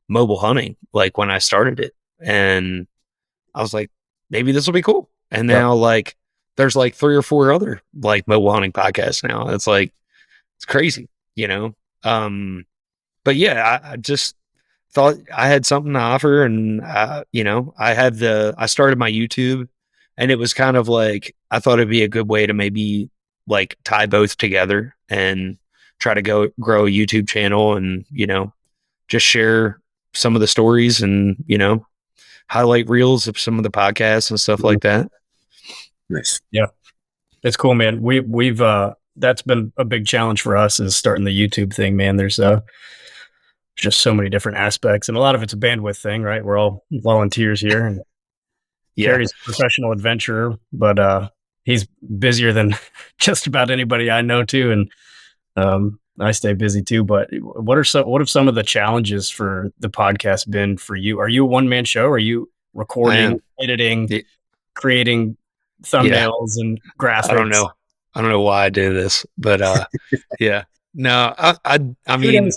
mobile hunting. Like when I started it, and I was like, maybe this will be cool. And now like, there's like 3 or 4 other like mobile hunting podcasts now. It's like, it's crazy, but yeah, I just thought I had something to offer, and I started my YouTube, and it was kind of like, I thought it'd be a good way to maybe like tie both together and try to grow a YouTube channel and, just share some of the stories and, highlight reels of some of the podcasts and stuff like that. Nice. Yeah. It's cool, man. We've that's been a big challenge for us, is starting the YouTube thing, man. There's just so many different aspects, and a lot of it's a bandwidth thing, right? We're all volunteers here, and Kerry's a professional adventurer, but he's busier than just about anybody I know too, and I stay busy too. But what have some of the challenges for the podcast been for you? Are you a one-man show? Are you recording, editing, creating thumbnails and graphics? I don't know why I do this, but yeah. No, I mean,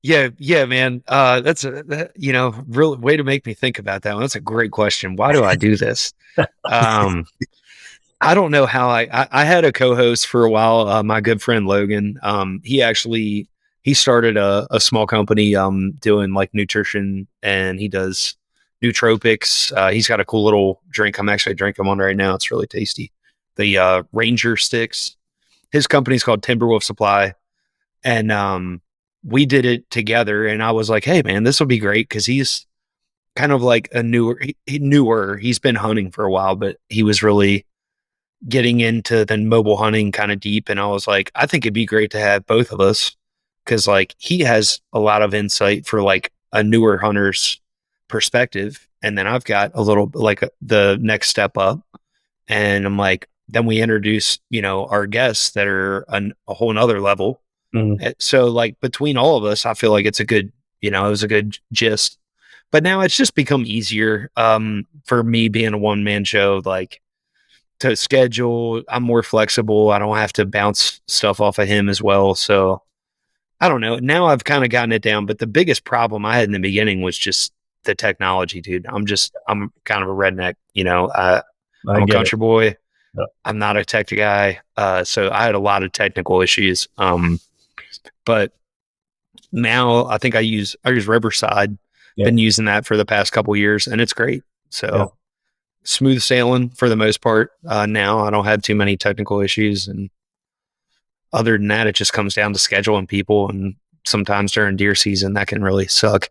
yeah, man. That's real way to make me think about that one. That's a great question. Why do I do this? I don't know how I had a co-host for a while. My good friend Logan. He started a small company doing like nutrition, and he does nootropics. He's got a cool little drink. I'm actually drinking one right now. It's really tasty. the Ranger sticks. His company's called Timberwolf Supply, and we did it together. And I was like, "Hey, man, this will be great," because he's kind of like a newer. He's been hunting for a while, but he was really getting into the mobile hunting kind of deep. And I was like, I think it'd be great to have both of us, because like he has a lot of insight for like a newer hunter's perspective, and then I've got a little like the next step up. And I'm like, then we introduce, our guests that are a whole nother level. So like between all of us, I feel like it's a good, it was a good gist. But now it's just become easier for me being a one-man show, like to schedule. I'm more flexible. I don't have to bounce stuff off of him as well. So I don't know. Now I've kind of gotten it down, but the biggest problem I had in the beginning was just the technology, dude. I'm kind of a redneck, I'm a country boy. Yep. I'm not a tech guy. So I had a lot of technical issues. But now I think I use Riverside. Yep. Been using that for the past couple of years, and it's great. So smooth sailing for the most part. Now I don't have too many technical issues, and other than that, it just comes down to scheduling people. And sometimes during deer season, that can really suck.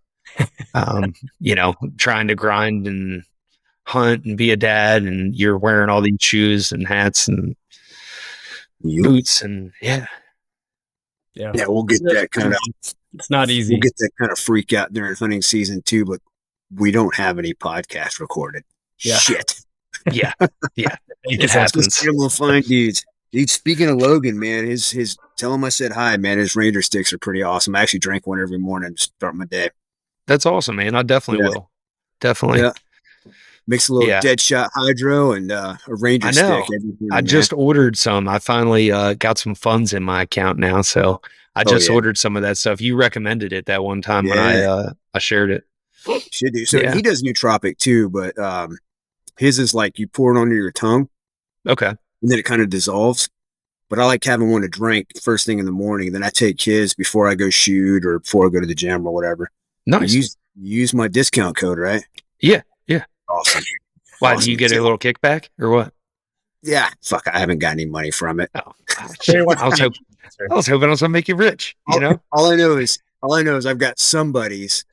Trying to grind and hunt and be a dad, and you're wearing all these shoes and hats and boots, and yeah, we'll get that kind of. It's not easy. We'll get that kind of freak out during hunting season too, but we don't have any podcasts recorded. Yeah. Shit. Yeah. It happens. We'll find dudes. Dude, speaking of Logan, man, his tell him I said hi, man. His Ranger sticks are pretty awesome. I actually drink one every morning to start my day. That's awesome, man. I definitely will. Definitely. Yeah. Mix a little Dead Shot Hydro and a Ranger stick. I just ordered some. I finally got some funds in my account now, so I just ordered some of that stuff. You recommended it that one time when I shared it. Should do. So he does nootropic too, but his is like you pour it under your tongue. Okay. And then it kind of dissolves. But I like having one to drink first thing in the morning. Then I take his before I go shoot or before I go to the gym or whatever. Nice. You use my discount code, right? Yeah. Awesome. Why, do you get a little kickback or what? Yeah. Fuck, I haven't got any money from it. Oh, I was hoping I was going to make you rich, All I know is I've got some buddies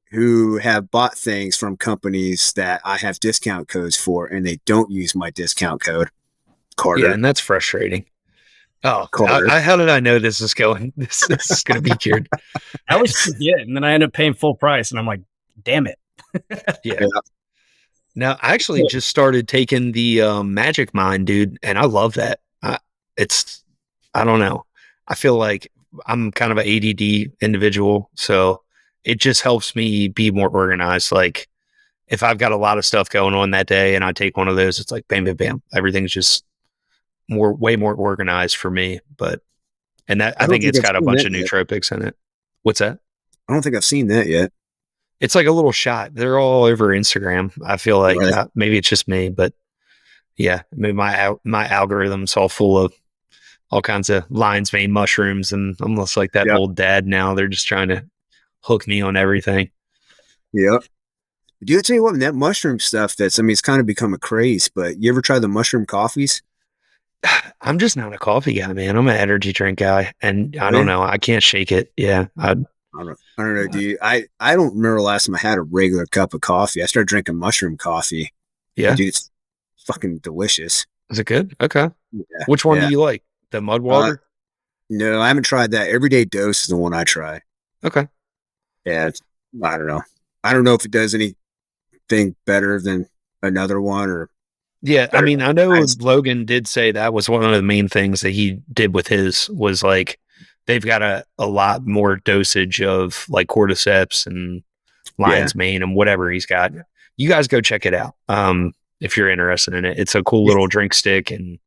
who have bought things from companies that I have discount codes for, and they don't use my discount code. Carter. Yeah, and that's frustrating. Oh, how did I know this is going? This is going to be cured. I always forget, and then I end up paying full price, and I'm like, damn it. Yeah. Now, I actually just started taking the Magic Mind, dude, and I love that. I don't know. I feel like I'm kind of an ADD individual, so it just helps me be more organized. Like if I've got a lot of stuff going on that day and I take one of those, it's like bam, bam, bam. Everything's just way more organized for me. I think it's got a bunch of nootropics in it. What's that? I don't think I've seen that yet. It's like a little shot. They're all over Instagram. I feel like maybe it's just me, but yeah, maybe my algorithm's all full of all kinds of lion's mane mushrooms, and I'm almost like that old dad now. They're just trying to hook me on everything. Yeah. Do I tell you what, that mushroom stuff it's kind of become a craze, but you ever try the mushroom coffees? I'm just not a coffee guy, man. I'm an energy drink guy, and I don't know. I can't shake it. Yeah. I don't know, dude. I don't remember the last time I had a regular cup of coffee. I started drinking mushroom coffee. Yeah. Dude, it's fucking delicious. Is it good? Okay. Yeah. Which one do you like? The mud water? No, I haven't tried that. Everyday Dose is the one I try. Okay. Yeah. I don't know. I don't know if it does anything better than another one or. Yeah. I mean, I know Logan did say that was one of the main things that he did with his was like, they've got a lot more dosage of like cordyceps and lion's mane and whatever he's got. You guys go check it out. If you're interested in it, it's a cool little drink stick and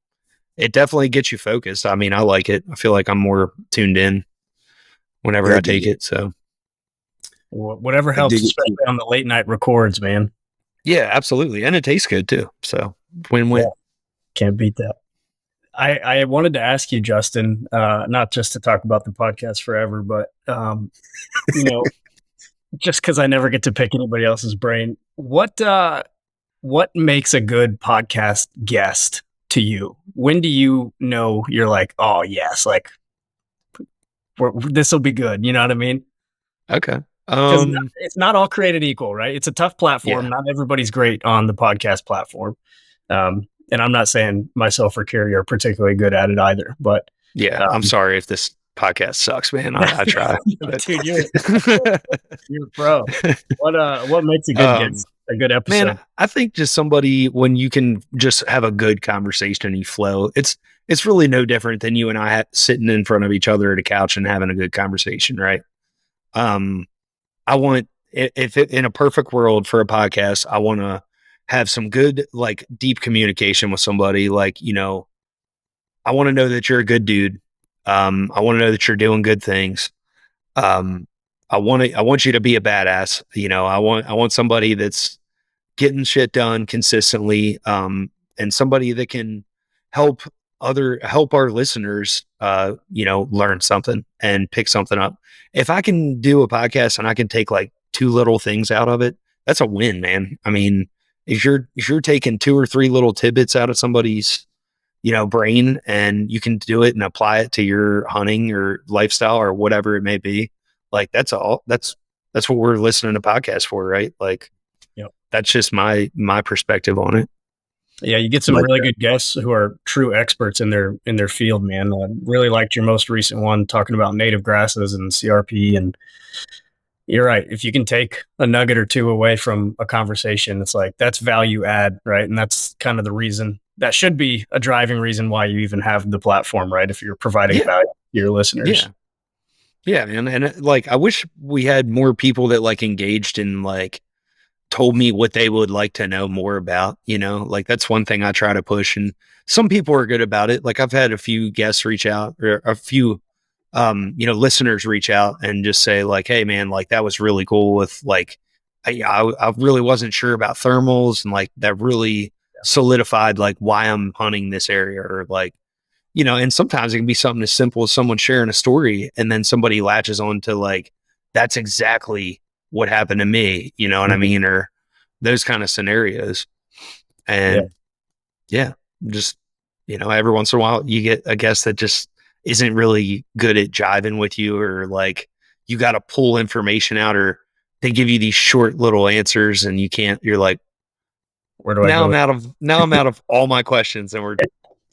it definitely gets you focused. I mean, I like it. I feel like I'm more tuned in whenever I take it. So whatever helps, especially on the late night records, man. Yeah, absolutely. And it tastes good too. So win-win. Yeah. Can't beat that. I wanted to ask you, Justin, not just to talk about the podcast forever, but, just because I never get to pick anybody else's brain, what makes a good podcast guest to you? When do you know you're like, oh yes, like this will be good? You know what I mean? Okay. Because it's not all created equal, right? It's a tough platform. Yeah. Not everybody's great on the podcast platform. And I'm not saying myself or Kerry are particularly good at it either, but Yeah. I'm sorry if this podcast sucks, man. I try. dude, you're a pro. What makes a good guest, a good episode? Man, I think just somebody, when you can just have a good conversation and you flow, it's really no different than you and I sitting in front of each other at a couch and having a good conversation, right? I want, if it, in a perfect world for a podcast, I want to have some good, like, deep communication with somebody. Like, you know, I want to know that you're a good dude. I want to know that you're doing good things. I want you to be a badass. You know, I want somebody that's getting shit done consistently. And somebody that can help our listeners, you know, learn something and pick something up. If I can do a podcast and I can take like 2 little things out of it, that's a win, man. I mean, if you're taking 2 or 3 little tidbits out of somebody's, you know, brain, and you can do it and apply it to your hunting or lifestyle or whatever it may be, like that's what we're listening to podcasts for, right? Like, that's just my perspective on it. Yeah, you get some really good guests who are true experts in their field, man. I really liked your most recent one talking about native grasses and CRP. And you're right. If you can take a nugget or 2 away from a conversation, it's like that's value add, right? And that's kind of the reason, that should be a driving reason why you even have the platform, right? If you're providing value to your listeners. Yeah, man. And like, I wish we had more people that like engaged and like told me what they would like to know more about, you know, like that's one thing I try to push, and some people are good about it. Like I've had a few guests reach out, or a few, you know, listeners reach out and just say like, hey man, like that was really cool with like, I really wasn't sure about thermals, and like that really solidified like why I'm hunting this area, or like, you know, and sometimes it can be something as simple as someone sharing a story and then somebody latches on to like, that's exactly what happened to me, you know what I mean? Or those kind of scenarios. And just, you know, every once in a while you get a guest that just isn't really good at jiving with you, or like you got to pull information out, or they give you these short little answers and you're like, where do I go? I'm out of all my questions, and we're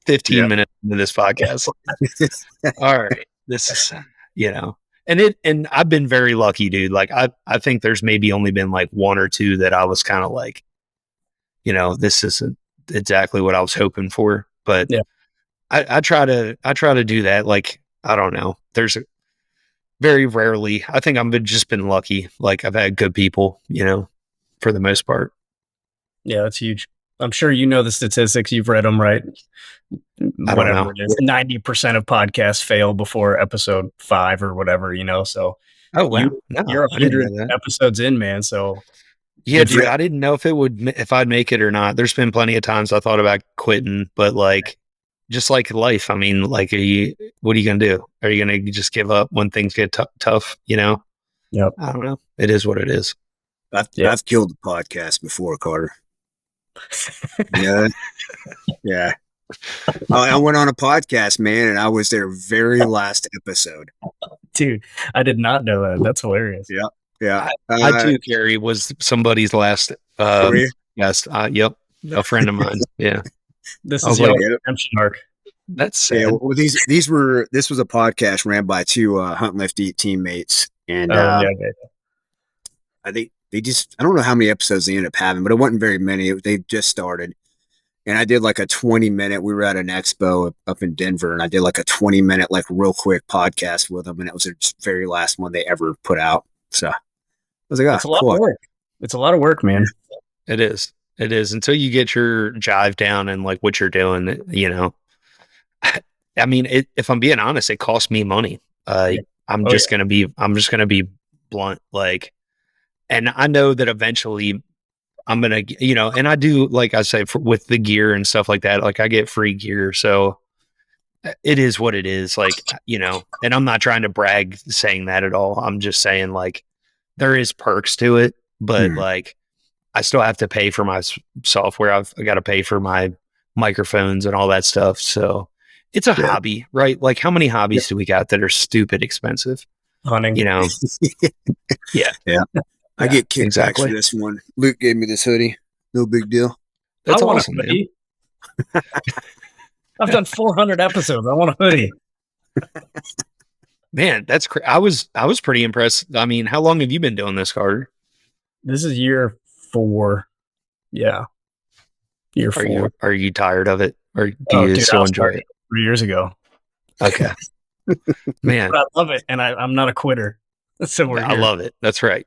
15 minutes into this podcast. All right. This is, you know, and I've been very lucky, dude. Like I think there's maybe only been like 1 or 2 that I was kind of like, you know, this isn't exactly what I was hoping for, but I try to do that. Like, I don't know. There's very rarely, I think I've just been lucky. Like I've had good people, you know, for the most part. Yeah, that's huge. I'm sure you know the statistics. You've read them, right? Whatever it is, 90% of podcasts fail before episode 5 or whatever, you know. So, you're 100 episodes in, man. So, yeah, dude, I didn't know if I'd make it or not. There's been plenty of times I thought about quitting, but like, just like life, I mean, like, what are you gonna do? Are you gonna just give up when things get tough? You know? Yep. I don't know. It is what it is. I've killed the podcast before, Carter. Yeah. I went on a podcast, man, and I was their very last episode. Dude, I did not know that. That's hilarious. Yeah. I too, Kerry, was somebody's last guest. Yep, a friend of mine. Yeah, this is your redemption arc. That's sad. Yeah. Well, this was a podcast ran by 2 Hunt Lift Eat teammates, and I think I don't know how many episodes they ended up having, but it wasn't very many. They just started. And I did like a 20-minute, we were at an expo up in Denver, and I did like a 20-minute, like real quick podcast with them. And it was their very last one they ever put out. So I was like, it's a lot of work. It's a lot of work, man. It is. It is, until you get your jive down and like what you're doing, you know. I mean, if I'm being honest, it cost me money. I'm just going to be blunt. Like, and I know that eventually I'm going to, you know, and I do, like I say, with the gear and stuff like that, like I get free gear. So it is what it is, like, you know, and I'm not trying to brag saying that at all. I'm just saying like there is perks to it, but like I still have to pay for my software. I got to pay for my microphones and all that stuff. So it's a hobby, right? Like how many hobbies do we got that are stupid expensive? Hunting. You know? Yeah. I get kickbacks for this one. Luke gave me this hoodie. No big deal. That's awesome, man. I've done 400 episodes. I want a hoodie. Man, that's I was pretty impressed. I mean, how long have you been doing this, Carter? This is year 4. Yeah. Year 4. Are you tired of it? Or do you still enjoy it? 3 years ago. Okay. Man. But I love it, and I'm not a quitter. So I love it. That's right.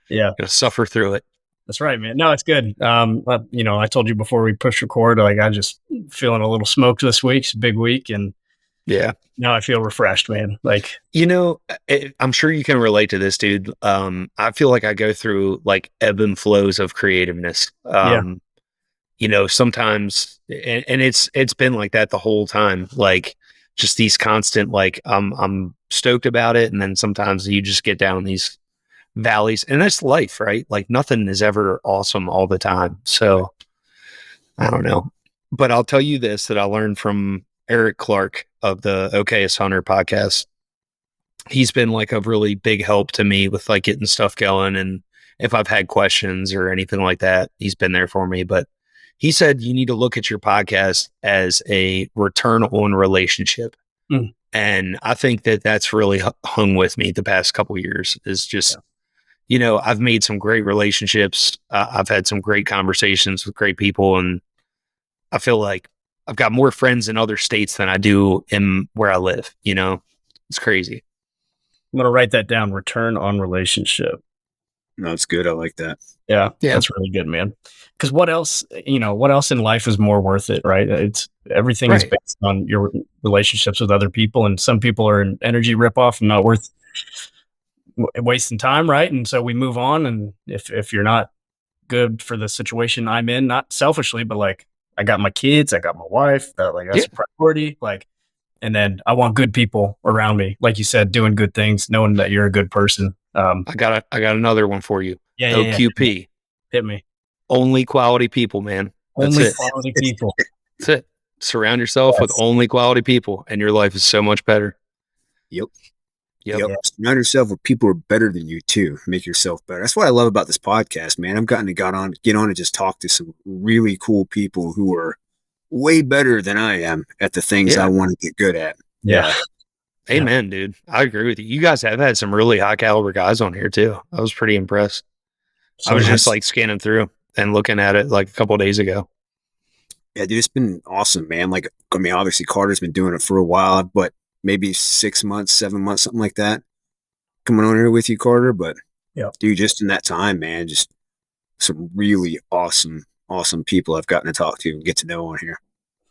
Yeah. Gonna suffer through it. That's right, man. No, it's good. I told you before we push record, like I just feeling a little smoked this week. It's a big week, and now I feel refreshed, man. Like, I'm sure you can relate to this, dude. I feel like I go through like ebb and flows of creativeness. Sometimes, and it's been like that the whole time. Like just these constant, like I'm stoked about it, and then sometimes you just get down these valleys, and that's life, right? Like nothing is ever awesome all the time. So I don't know, but I'll tell you this, that I learned from Eric Clark of the Okayest Hunter podcast. He's been like a really big help to me with like getting stuff going. And if I've had questions or anything like that, he's been there for me. But he said, you need to look at your podcast as a return on relationship. And I think that that's really hung with me the past couple of years, is just, I've made some great relationships. I've had some great conversations with great people. And I feel like I've got more friends in other states than I do in where I live. It's crazy. I'm going to write that down. Return on relationship. No, it's good. I like that. Yeah. That's really good, man. Because what else in life is more worth it, right? Everything is based on your relationships with other people, and some people are an energy ripoff and not worth wasting time, right? And so we move on. And if you're not good for the situation I'm in, not selfishly, but like I got my kids, I got my wife, that's a priority. Like, and then I want good people around me, like you said, doing good things, knowing that you're a good person. I got another one for you. OQP. Hit me. Only quality people, man. Only quality people. That's it. Surround yourself with only quality people, and your life is so much better. Yep. Surround yourself with people who are better than you too. Make yourself better. That's what I love about this podcast, man. I've gotten to get on and just talk to some really cool people who are way better than I am at the things I want to get good at. Yeah. Amen, dude. I agree with you. You guys have had some really high caliber guys on here too. I was pretty impressed. I was just like scanning through and looking at it like a couple of days ago. Yeah, dude, it's been awesome, man. Like, I mean, obviously Carter's been doing it for a while, but maybe 6 months, 7 months, something like that. Coming on here with you, Carter. But dude, just in that time, man, just some really awesome people I've gotten to talk to and get to know on here.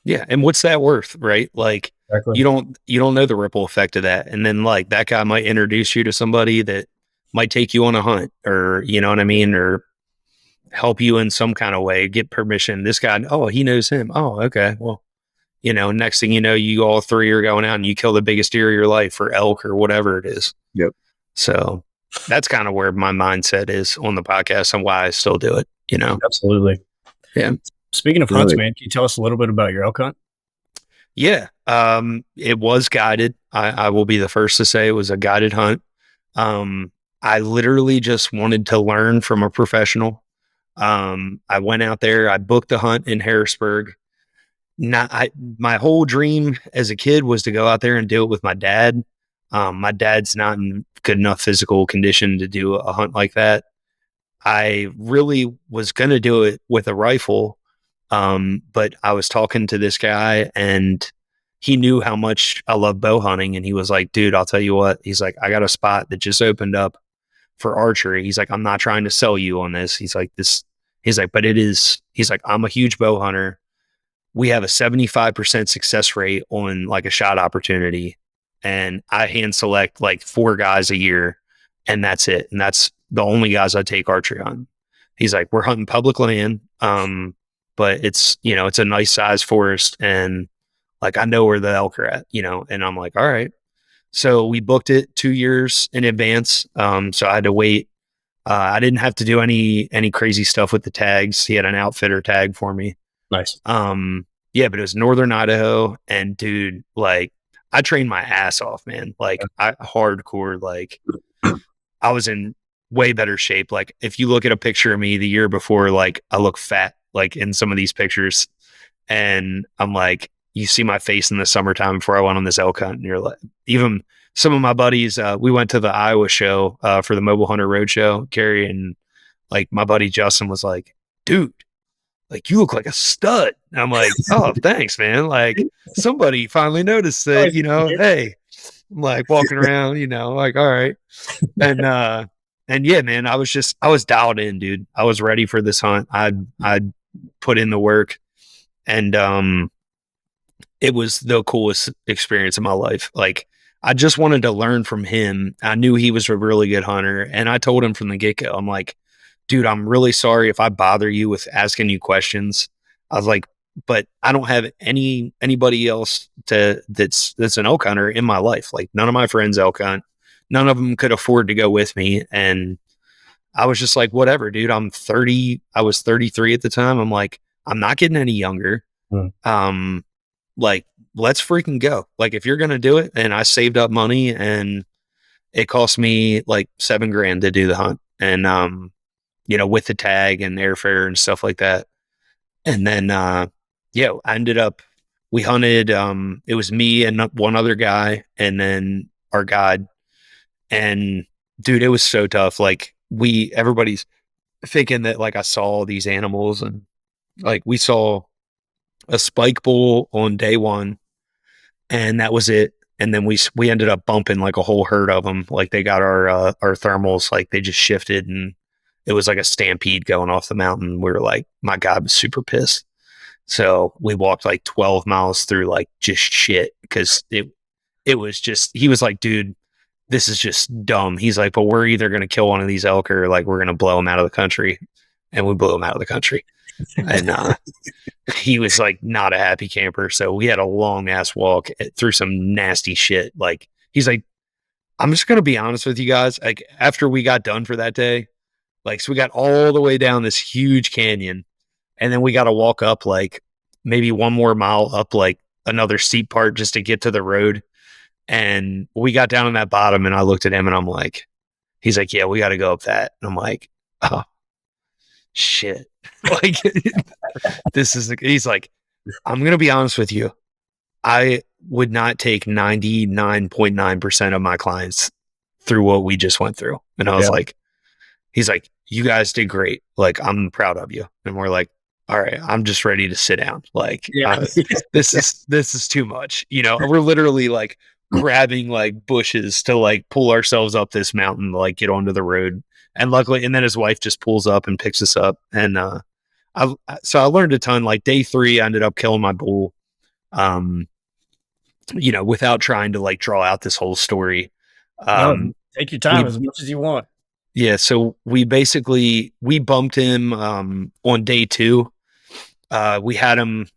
Yeah. And what's that worth, right? Like you don't know the ripple effect of that. And then like that guy might introduce you to somebody that might take you on a hunt, or, you know what I mean? Or help you in some kind of way, get permission. This guy, he knows him. Oh, okay. Well, next thing you know, you all three are going out and you kill the biggest deer of your life, or elk, or whatever it is. Yep. So that's kind of where my mindset is on the podcast and why I still do it, Absolutely. Yeah. Speaking of hunts, man, can you tell us a little bit about your elk hunt? Yeah. It was guided. I will be the first to say it was a guided hunt. I literally just wanted to learn from a professional. I went out there, I booked the hunt in Harrisburg. My whole dream as a kid was to go out there and do it with my dad. My dad's not in good enough physical condition to do a hunt like that. I really was going to do it with a rifle. But I was talking to this guy, and he knew how much I love bow hunting. And he was like, dude, I'll tell you what, he's like, I got a spot that just opened up for archery. He's like, I'm not trying to sell you on this. He's like, but it is, he's like, I'm a huge bow hunter. We have a 75% success rate on like a shot opportunity. And I hand select like 4 guys a year, and that's it. And that's the only guys I take archery on. He's like, we're hunting public land. But it's, it's a nice size forest, and like, I know where the elk are at, and I'm like, all right. So we booked it 2 years in advance. So I had to wait. I didn't have to do any crazy stuff with the tags. He had an outfitter tag for me. Nice. Yeah, but it was northern Idaho, and dude, like I trained my ass off, man. Like I hardcore, like I was in way better shape. Like if you look at a picture of me the year before, like I look fat, like in some of these pictures, and I'm like, you see my face in the summertime before I went on this elk hunt, and you're like, even some of my buddies, we went to the Iowa show for the Mobile Hunter Roadshow, Kerry, and like my buddy Justin was like, dude, like you look like a stud. And I'm like, oh, thanks, man. Like somebody finally noticed that, you know, hey, I'm like walking around, you know, like, all right. And yeah, man, I was dialed in, dude. I was ready for this hunt. I'd put in the work, and it was the coolest experience of my life. Like I just wanted to learn from him. I knew he was a really good hunter, and I told him from the get-go, I'm like, dude, I'm really sorry if I bother you with asking you questions. I was like, but I don't have anybody else that's an elk hunter in my life. Like none of my friends elk hunt. None of them could afford to go with me. And I was just like, whatever, dude, I'm 30. I was 33 at the time. I'm like, I'm not getting any younger. Like, let's freaking go. Like, if you're going to do it, and I saved up money, and it cost me like $7,000 to do the hunt. And, you know, with the tag and airfare and stuff like that. And then, yeah, I ended up, we hunted, it was me and one other guy, and then our guide. And dude, it was so tough. Like everybody's thinking that like I saw all these animals, and like we saw a spike bull on day one, and that was it. And then we ended up bumping like a whole herd of them. Like they got our thermals, like they just shifted, and it was like a stampede going off the mountain. We were like, my God was super pissed. So we walked like 12 miles through like just shit. Cause it was just, he was like, dude, this is just dumb. He's like, but we're either going to kill one of these elk, or like, we're going to blow them out of the country. And we blew them out of the country. And, he was like not a happy camper. So we had a long ass walk through some nasty shit. Like, he's like, I'm just going to be honest with you guys. Like after we got done for that day, like, so we got all the way down this huge canyon, and then we got to walk up like maybe one more mile up like another steep part just to get to the road. And we got down on that bottom, and I looked at him, and I'm like, he's like, yeah, we got to go up that. And I'm like, oh shit. Like he's like, I'm going to be honest with you. I would not take 99.9% of my clients through what we just went through. And I was like, he's like, you guys did great. Like, I'm proud of you. And we're like, all right, I'm just ready to sit down. Like, this is too much. You know, we're literally like grabbing like bushes to like pull ourselves up this mountain, like get onto the road. And luckily, and then his wife just pulls up and picks us up. And, so I learned a ton. Like day 3, I ended up killing my bull, you know, without trying to like draw out this whole story. Take your time as much as you want. Yeah. So we bumped him, on day 2. We had him,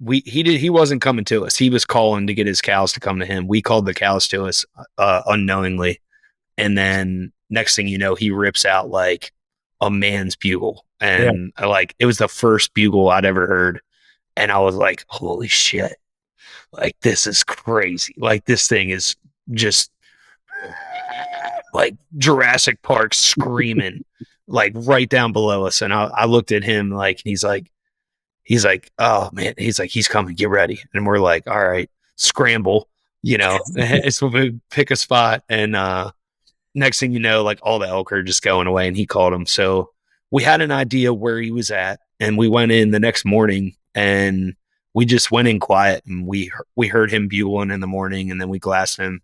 he wasn't coming to us. He was calling to get his cows to come to him. We called the cows to us, unknowingly. And then next thing you know, he rips out like a man's bugle. And like, it was the first bugle I'd ever heard. And I was like, holy shit. Like, this is crazy. Like, this thing is just like Jurassic Park screaming, like right down below us. And I looked at him like, he's like, oh man, he's like, he's coming, get ready. And we're like, all right, scramble, you know. So we pick a spot, and next thing you know, like all the elk are just going away, and he called him. So we had an idea where he was at, and we went in the next morning, and we just went in quiet, and we heard him bugling in the morning, and then we glassed him,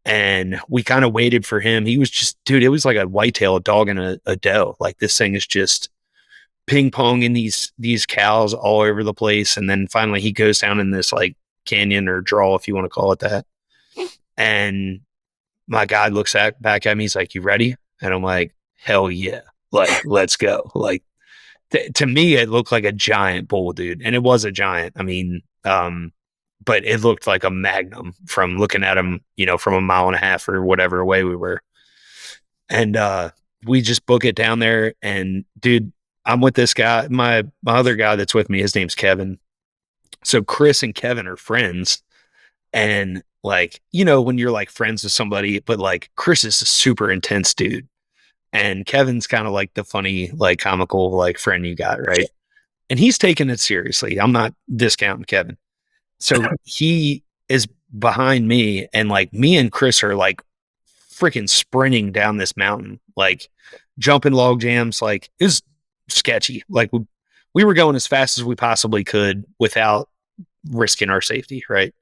and we kind of waited for him. He was just, dude, it was like a whitetail, a dog, and a doe. Like, this thing is just ping ponging these cows all over the place. And then finally he goes down in this like canyon or draw, if you want to call it that. And my guy looks back at me. He's like, you ready? And I'm like, hell yeah. Like, let's go. Like, to me, it looked like a giant bull, dude. And it was a giant. I mean, but it looked like a magnum from looking at him, you know, from a mile and a half or whatever away we were. And we just book it down there. And dude, I'm with this guy, my other guy that's with me, his name's Kevin. So Chris and Kevin are friends. And like, when you're like friends with somebody, but like Chris is a super intense dude. And Kevin's kind of like the funny, like comical, like friend you got, right? And he's taking it seriously. I'm not discounting Kevin. So he is behind me, and like me and Chris are like freaking sprinting down this mountain, like jumping log jams. Like it was sketchy. Like we were going as fast as we possibly could without risking our safety, right?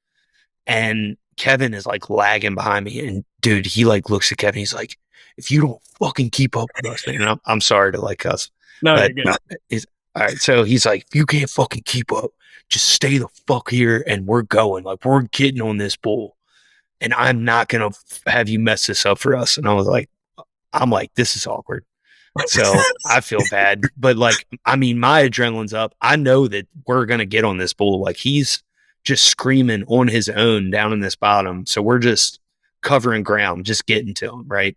And Kevin is like lagging behind me, and dude, he like looks at Kevin. He's like, "If you don't fucking keep up with us, man," and I'm sorry to like cuss, No, but you're good. he's all right. So he's like, "If you can't fucking keep up, just stay the fuck here, and we're going. Like we're getting on this bull, and I'm not gonna have you mess this up for us." And I'm like, this is awkward. So I feel bad, but like, I mean, my adrenaline's up. I know that we're going to get on this bull. Like he's just screaming on his own down in this bottom. So we're just covering ground, just getting to him. Right.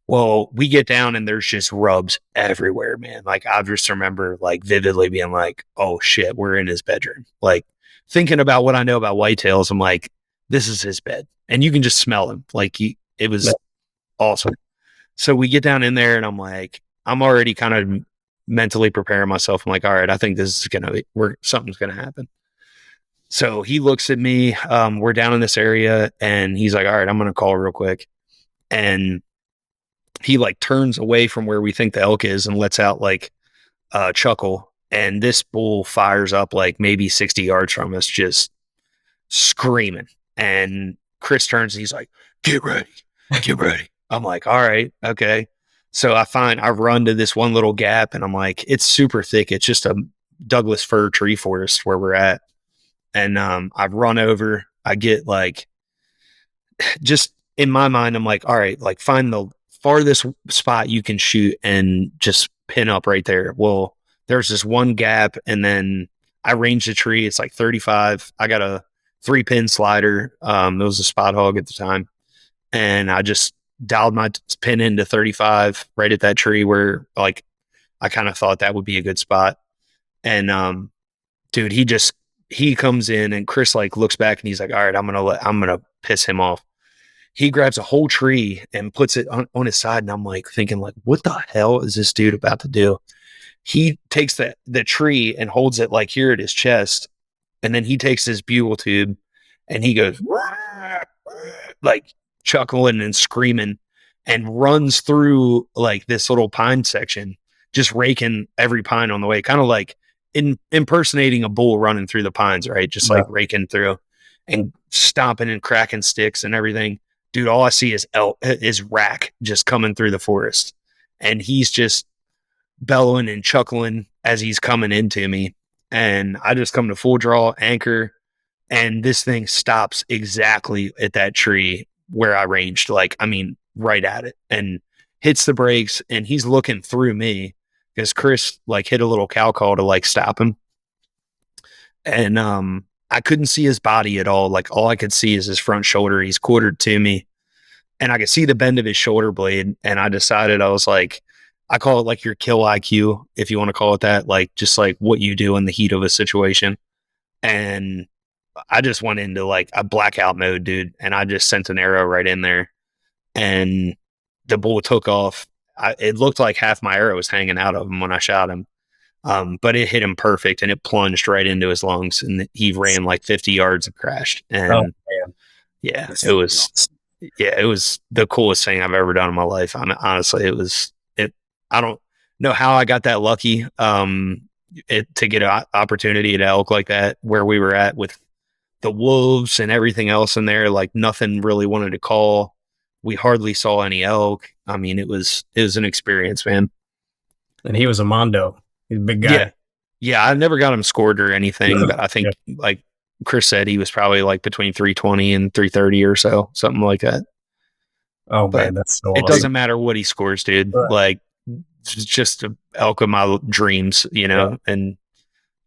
Well, we get down and there's just rubs everywhere, man. Like I just remember like vividly being like, oh shit, we're in his bedroom. Like thinking about what I know about whitetails. I'm like, this is his bed, and you can just smell him. Like it was awesome. So we get down in there and I'm like, I'm already kind of mentally preparing myself. I'm like, all right, I think this is something's going to happen. So he looks at me, we're down in this area, and he's like, all right, I'm going to call real quick. And he like turns away from where we think the elk is and lets out like a chuckle. And this bull fires up like maybe 60 yards from us, just screaming. And Chris turns and he's like, get ready. I'm like, all right, okay. So I run to this one little gap, and I'm like, it's super thick. It's just a Douglas fir tree forest where we're at. And I run over, I get like, just in my mind, I'm like, all right, like find the farthest spot you can shoot and just pin up right there. Well, there's this one gap, and then I range the tree. It's like 35. I got a 3-pin slider. It was a spot hog at the time. And I just dialed my pin into 35 right at that tree where like I kind of thought that would be a good spot. And dude, he comes in, and Chris like looks back and he's like, all right, I'm gonna piss him off. He grabs a whole tree and puts it on his side, and I'm like thinking like, what the hell is this dude about to do? He takes the tree and holds it like here at his chest, and then he takes his bugle tube and he goes like chuckling and screaming, and runs through like this little pine section, just raking every pine on the way, kind of like impersonating a bull running through the pines, right? Just like raking through and stomping and cracking sticks and everything. Dude, all I see is rack just coming through the forest, and he's just bellowing and chuckling as he's coming into me. And I just come to full draw, anchor, and this thing stops exactly at that tree where I ranged, like, I mean, right at it, and hits the brakes, and he's looking through me because Chris like hit a little cow call to like stop him. And I couldn't see his body at all. Like all I could see is his front shoulder. He's quartered to me, and I could see the bend of his shoulder blade. And I decided, I was like, I call it like your kill IQ, if you want to call it that, like just like what you do in the heat of a situation. And I just went into like a blackout mode, dude. And I just sent an arrow right in there, and the bull took off. It looked like half my arrow was hanging out of him when I shot him. But it hit him perfect, and it plunged right into his lungs, and he ran like 50 yards and crashed. And yeah, That's it was the coolest thing I've ever done in my life. I mean, honestly, I don't know how I got that lucky, to get an opportunity at elk like that, where we were at with the wolves and everything else in there. Like nothing really wanted to call. We hardly saw any elk. I mean, it was an experience, man. And he was a mondo. He's a big guy. Yeah. I never got him scored or anything, but I think like Chris said, he was probably like between 320 and 330 or so, something like that. Oh But man, that's so awesome. it doesn't matter what he scores, dude. Right. Like it's just a elk of my dreams, and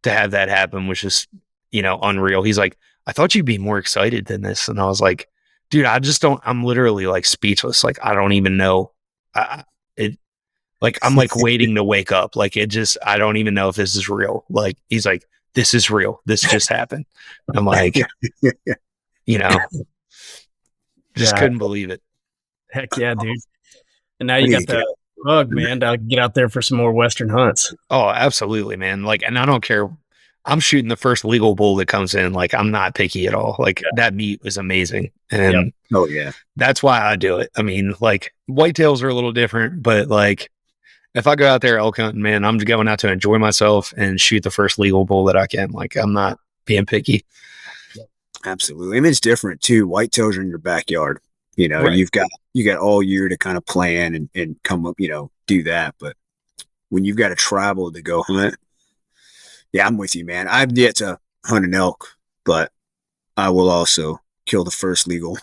to have that happen was just, unreal. He's like, I thought you'd be more excited than this. And I was like, dude, I'm literally like speechless. Like, I don't even know. Like, I'm like waiting to wake up. Like, I don't even know if this is real. Like, he's like, this is real. This just happened. I'm like, just couldn't believe it. Heck yeah, dude. And now you got the bug, man, to get out there for some more Western hunts. Oh, absolutely, man. Like, and I don't care. I'm shooting the first legal bull that comes in. Like, I'm not picky at all. Like, that meat was amazing. And oh yeah, that's why I do it. I mean, like, whitetails are a little different, but like, if I go out there elk hunting, man, I'm going out to enjoy myself and shoot the first legal bull that I can. Like, I'm not being picky. Absolutely. I mean, it's different too. Whitetails are in your backyard. Right. you got all year to kind of plan and come up, do that. But when you've got to travel to go hunt, yeah, I'm with you, man. I've yet to hunt an elk, but I will also kill the first legal.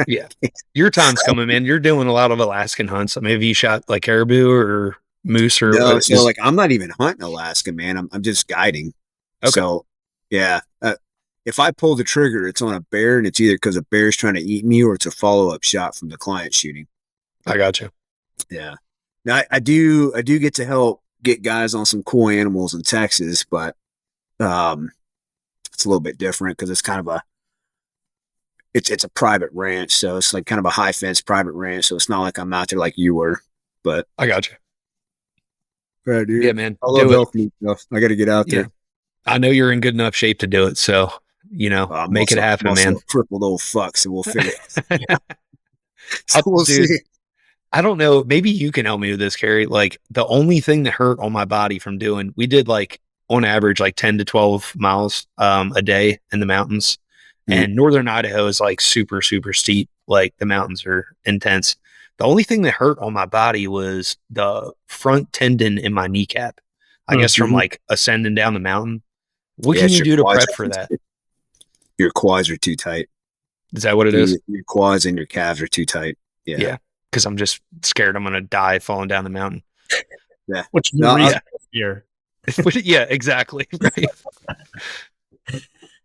Yeah. Your time's coming, man. You're doing a lot of Alaskan hunts. I mean, have you shot like caribou or moose or no? So like, I'm not even hunting Alaska, man. I'm just guiding. Okay. So yeah. If I pull the trigger, it's on a bear, and it's either because a bear's trying to eat me or it's a follow-up shot from the client shooting. I got you. Yeah. Now I do get to help get guys on some cool animals in Texas, but it's a little bit different because it's kind of it's a private ranch, so it's like kind of a high fence private ranch, so it's not like I'm out there like you were. But I got you. Right, dude. Yeah, man. I love elk meat stuff. I got to get out there. I know you're in good enough shape to do it, so make it happen, man. A crippled old fuck, so we'll figure it. So we'll see. I don't know. Maybe you can help me with this, Kerry. Like, the only thing that hurt on my body from we did like on average like 10 to 12 miles a day in the mountains. And northern Idaho is like super, super steep. Like, the mountains are intense. The only thing that hurt on my body was the front tendon in my kneecap. I guess from like ascending down the mountain. What can you do to prep for that? Your quads are too tight. Is that what it is? Your quads and your calves are too tight. Yeah. Yeah. Because I'm just scared I'm going to die falling down the mountain. Yeah. Which is the reason here. Yeah, exactly. Right.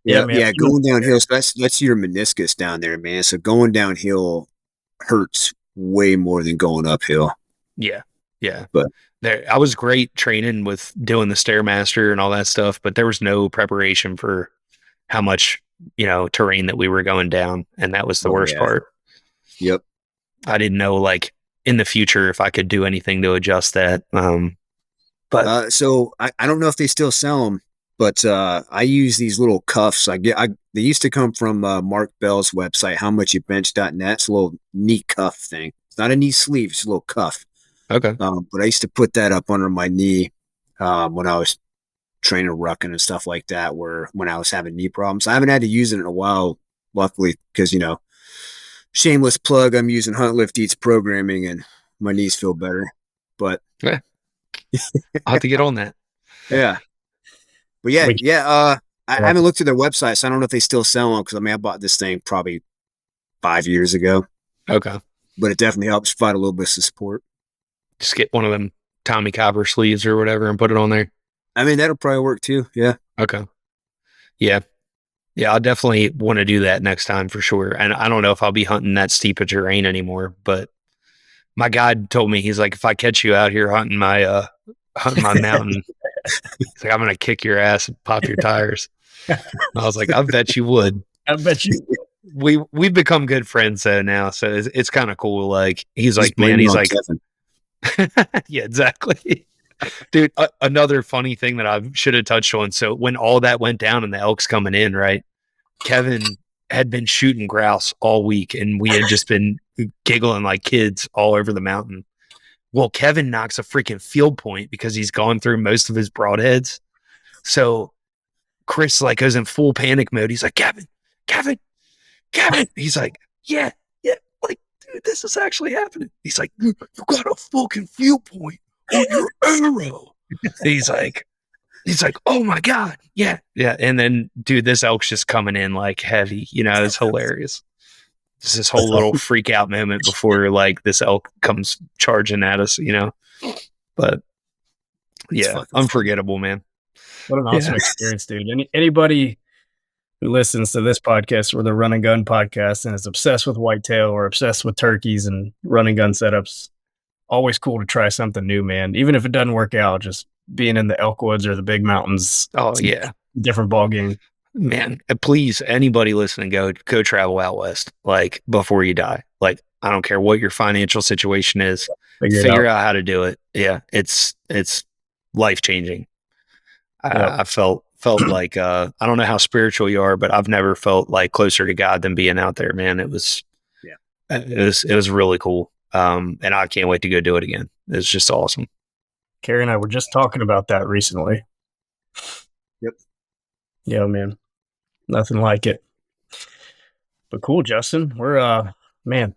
Yeah, man. Yeah, going downhill. So that's your meniscus down there, man. So going downhill hurts way more than going uphill. Yeah. Yeah. But I was great training with doing the Stairmaster and all that stuff, but there was no preparation for how much, terrain that we were going down. And that was the worst part. Yep. I didn't know, like, in the future if I could do anything to adjust that. But so I don't know if they still sell them, but I use these little cuffs. They used to come from Mark Bell's website, howmuchyoubench.net. It's a little knee cuff thing. It's not a knee sleeve, it's a little cuff. Okay. But I used to put that up under my knee when I was training rucking and stuff like that, when I was having knee problems. I haven't had to use it in a while, luckily, because, shameless plug, I'm using Hunt Lift Eats programming and my knees feel better. But yeah. I'll have to get on that. Yeah. But I haven't looked at their website, so I don't know if they still sell them, because I bought this thing probably 5 years ago. Okay. But it definitely helps provide a little bit of support. Just get one of them Tommy Copper sleeves or whatever and put it on there. That'll probably work too. Yeah. Okay. Yeah. Yeah, I'll definitely want to do that next time for sure. And I don't know if I'll be hunting that steep of terrain anymore, but my guide told me, he's like, if I catch you out here hunting my mountain, he's like, I'm going to kick your ass and pop your tires. And I was like, I bet you would. I bet you we've become good friends now. So it's kind of cool. Like, he's like, man, he's like, yeah, exactly. Dude, another funny thing that I should have touched on. So when all that went down and the elk's coming in, right? Kevin had been shooting grouse all week, and we had just been giggling like kids all over the mountain. Well, Kevin knocks a freaking field point because he's gone through most of his broadheads. So Chris like goes in full panic mode. He's like, Kevin. He's like, yeah. Like, dude, this is actually happening. He's like, you got a fucking field point on your arrow. He's like, oh my God. Yeah. And then, dude, this elk's just coming in like heavy, it's hilarious. It's this whole little freak out moment before like this elk comes charging at us, but yeah, unforgettable, man. What an awesome experience, dude. Anybody who listens to this podcast or the Run and Gun podcast and is obsessed with whitetail or obsessed with turkeys and run and gun setups, always cool to try something new, man. Even if it doesn't work out, just being in the elk woods or the big mountains. Oh yeah, different ball game. man. Please, anybody listening, go travel out west, like before you die. Like I don't care what your financial situation is, figure out how to do it. Yeah, it's life changing. I felt like I don't know how spiritual you are, but I've never felt like closer to God than being out there, man. It was really cool. And I can't wait to go do it again. It's just awesome. Kerry and I were just talking about that recently. Yep. Yeah, man. Nothing like it. But cool, Justin. We're man.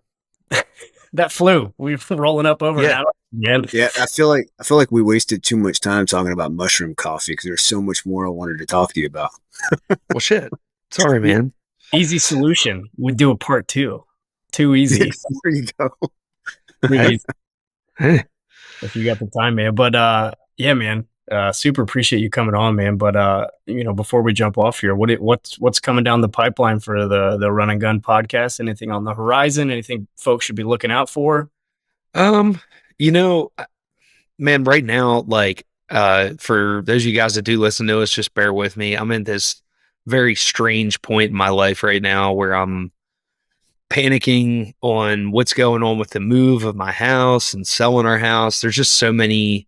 That flew. We're rolling up over an hour again. Yeah, I feel like we wasted too much time talking about mushroom coffee because there's so much more I wanted to talk to you about. Well, shit. Sorry, man. Easy solution. We do a part 2. Too easy. There you go. If you got the time, man. But yeah, man. Super appreciate you coming on, man. But before we jump off here, what's coming down the pipeline for the Run and Gun podcast? Anything on the horizon? Anything folks should be looking out for? Man, right now, like for those of you guys that do listen to us, just bear with me. I'm in this very strange point in my life right now where I'm panicking on what's going on with the move of my house and selling our house. There's just so many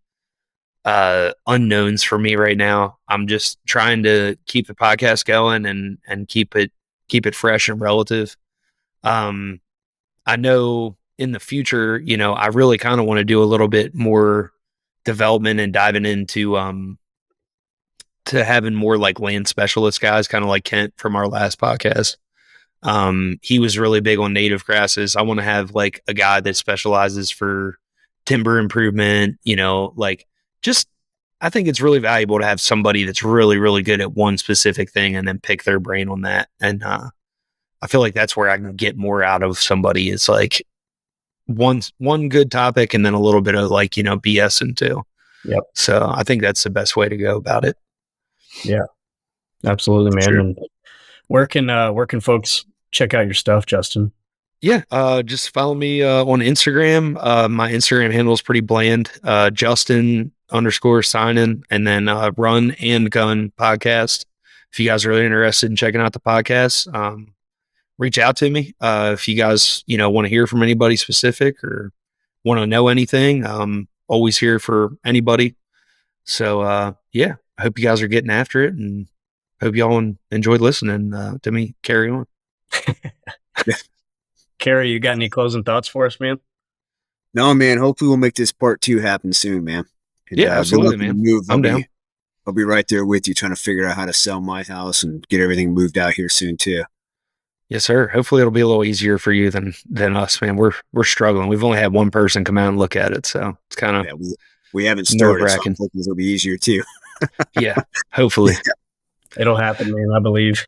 unknowns for me right now. I'm just trying to keep the podcast going and keep it fresh and relative. I know in the future, I really kind of want to do a little bit more development and diving into to having more like land specialist guys, kind of like Kent from our last podcast. He was really big on native grasses. I want to have like a guy that specializes for timber improvement, I think it's really valuable to have somebody that's really, really good at one specific thing and then pick their brain on that. And, I feel like that's where I can get more out of somebody. It's like one good topic and then a little bit of like, BS into. Yep. So I think that's the best way to go about it. Yeah, absolutely, man. Sure. And where can folks check out your stuff, Justin? Yeah. Just follow me, on Instagram. My Instagram handle is pretty bland. Justin _Synan, and then, Run and Gun podcast. If you guys are really interested in checking out the podcast, reach out to me. If you guys, want to hear from anybody specific or want to know anything, always here for anybody. So, yeah, I hope you guys are getting after it and hope y'all enjoyed listening to me carry on. Kerry, you got any closing thoughts for us, man? No, man. Hopefully we'll make this part 2 happen soon, man. And, yeah, absolutely, man. I'm down. I'll be right there with you trying to figure out how to sell my house and get everything moved out here soon too. Yes, sir. Hopefully it'll be a little easier for you than us, man. We're struggling. We've only had one person come out and look at it, so it's kind of we haven't started. So I'm hoping it'll be easier too. Yeah, hopefully it'll happen, man. I believe.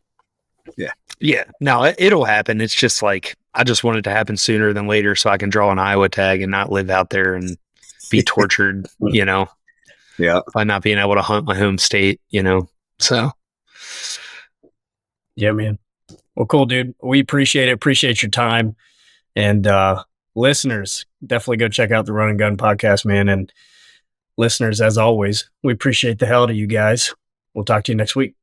Yeah. No, it'll happen. It's just like I just want it to happen sooner than later, so I can draw an Iowa tag and not live out there and be tortured. Yeah, by not being able to hunt my home state. So. Yeah, man. Well, cool, dude. We appreciate it. Appreciate your time. And listeners, definitely go check out the Run and Gun podcast, man. And listeners, as always, we appreciate the hell out of you guys. We'll talk to you next week.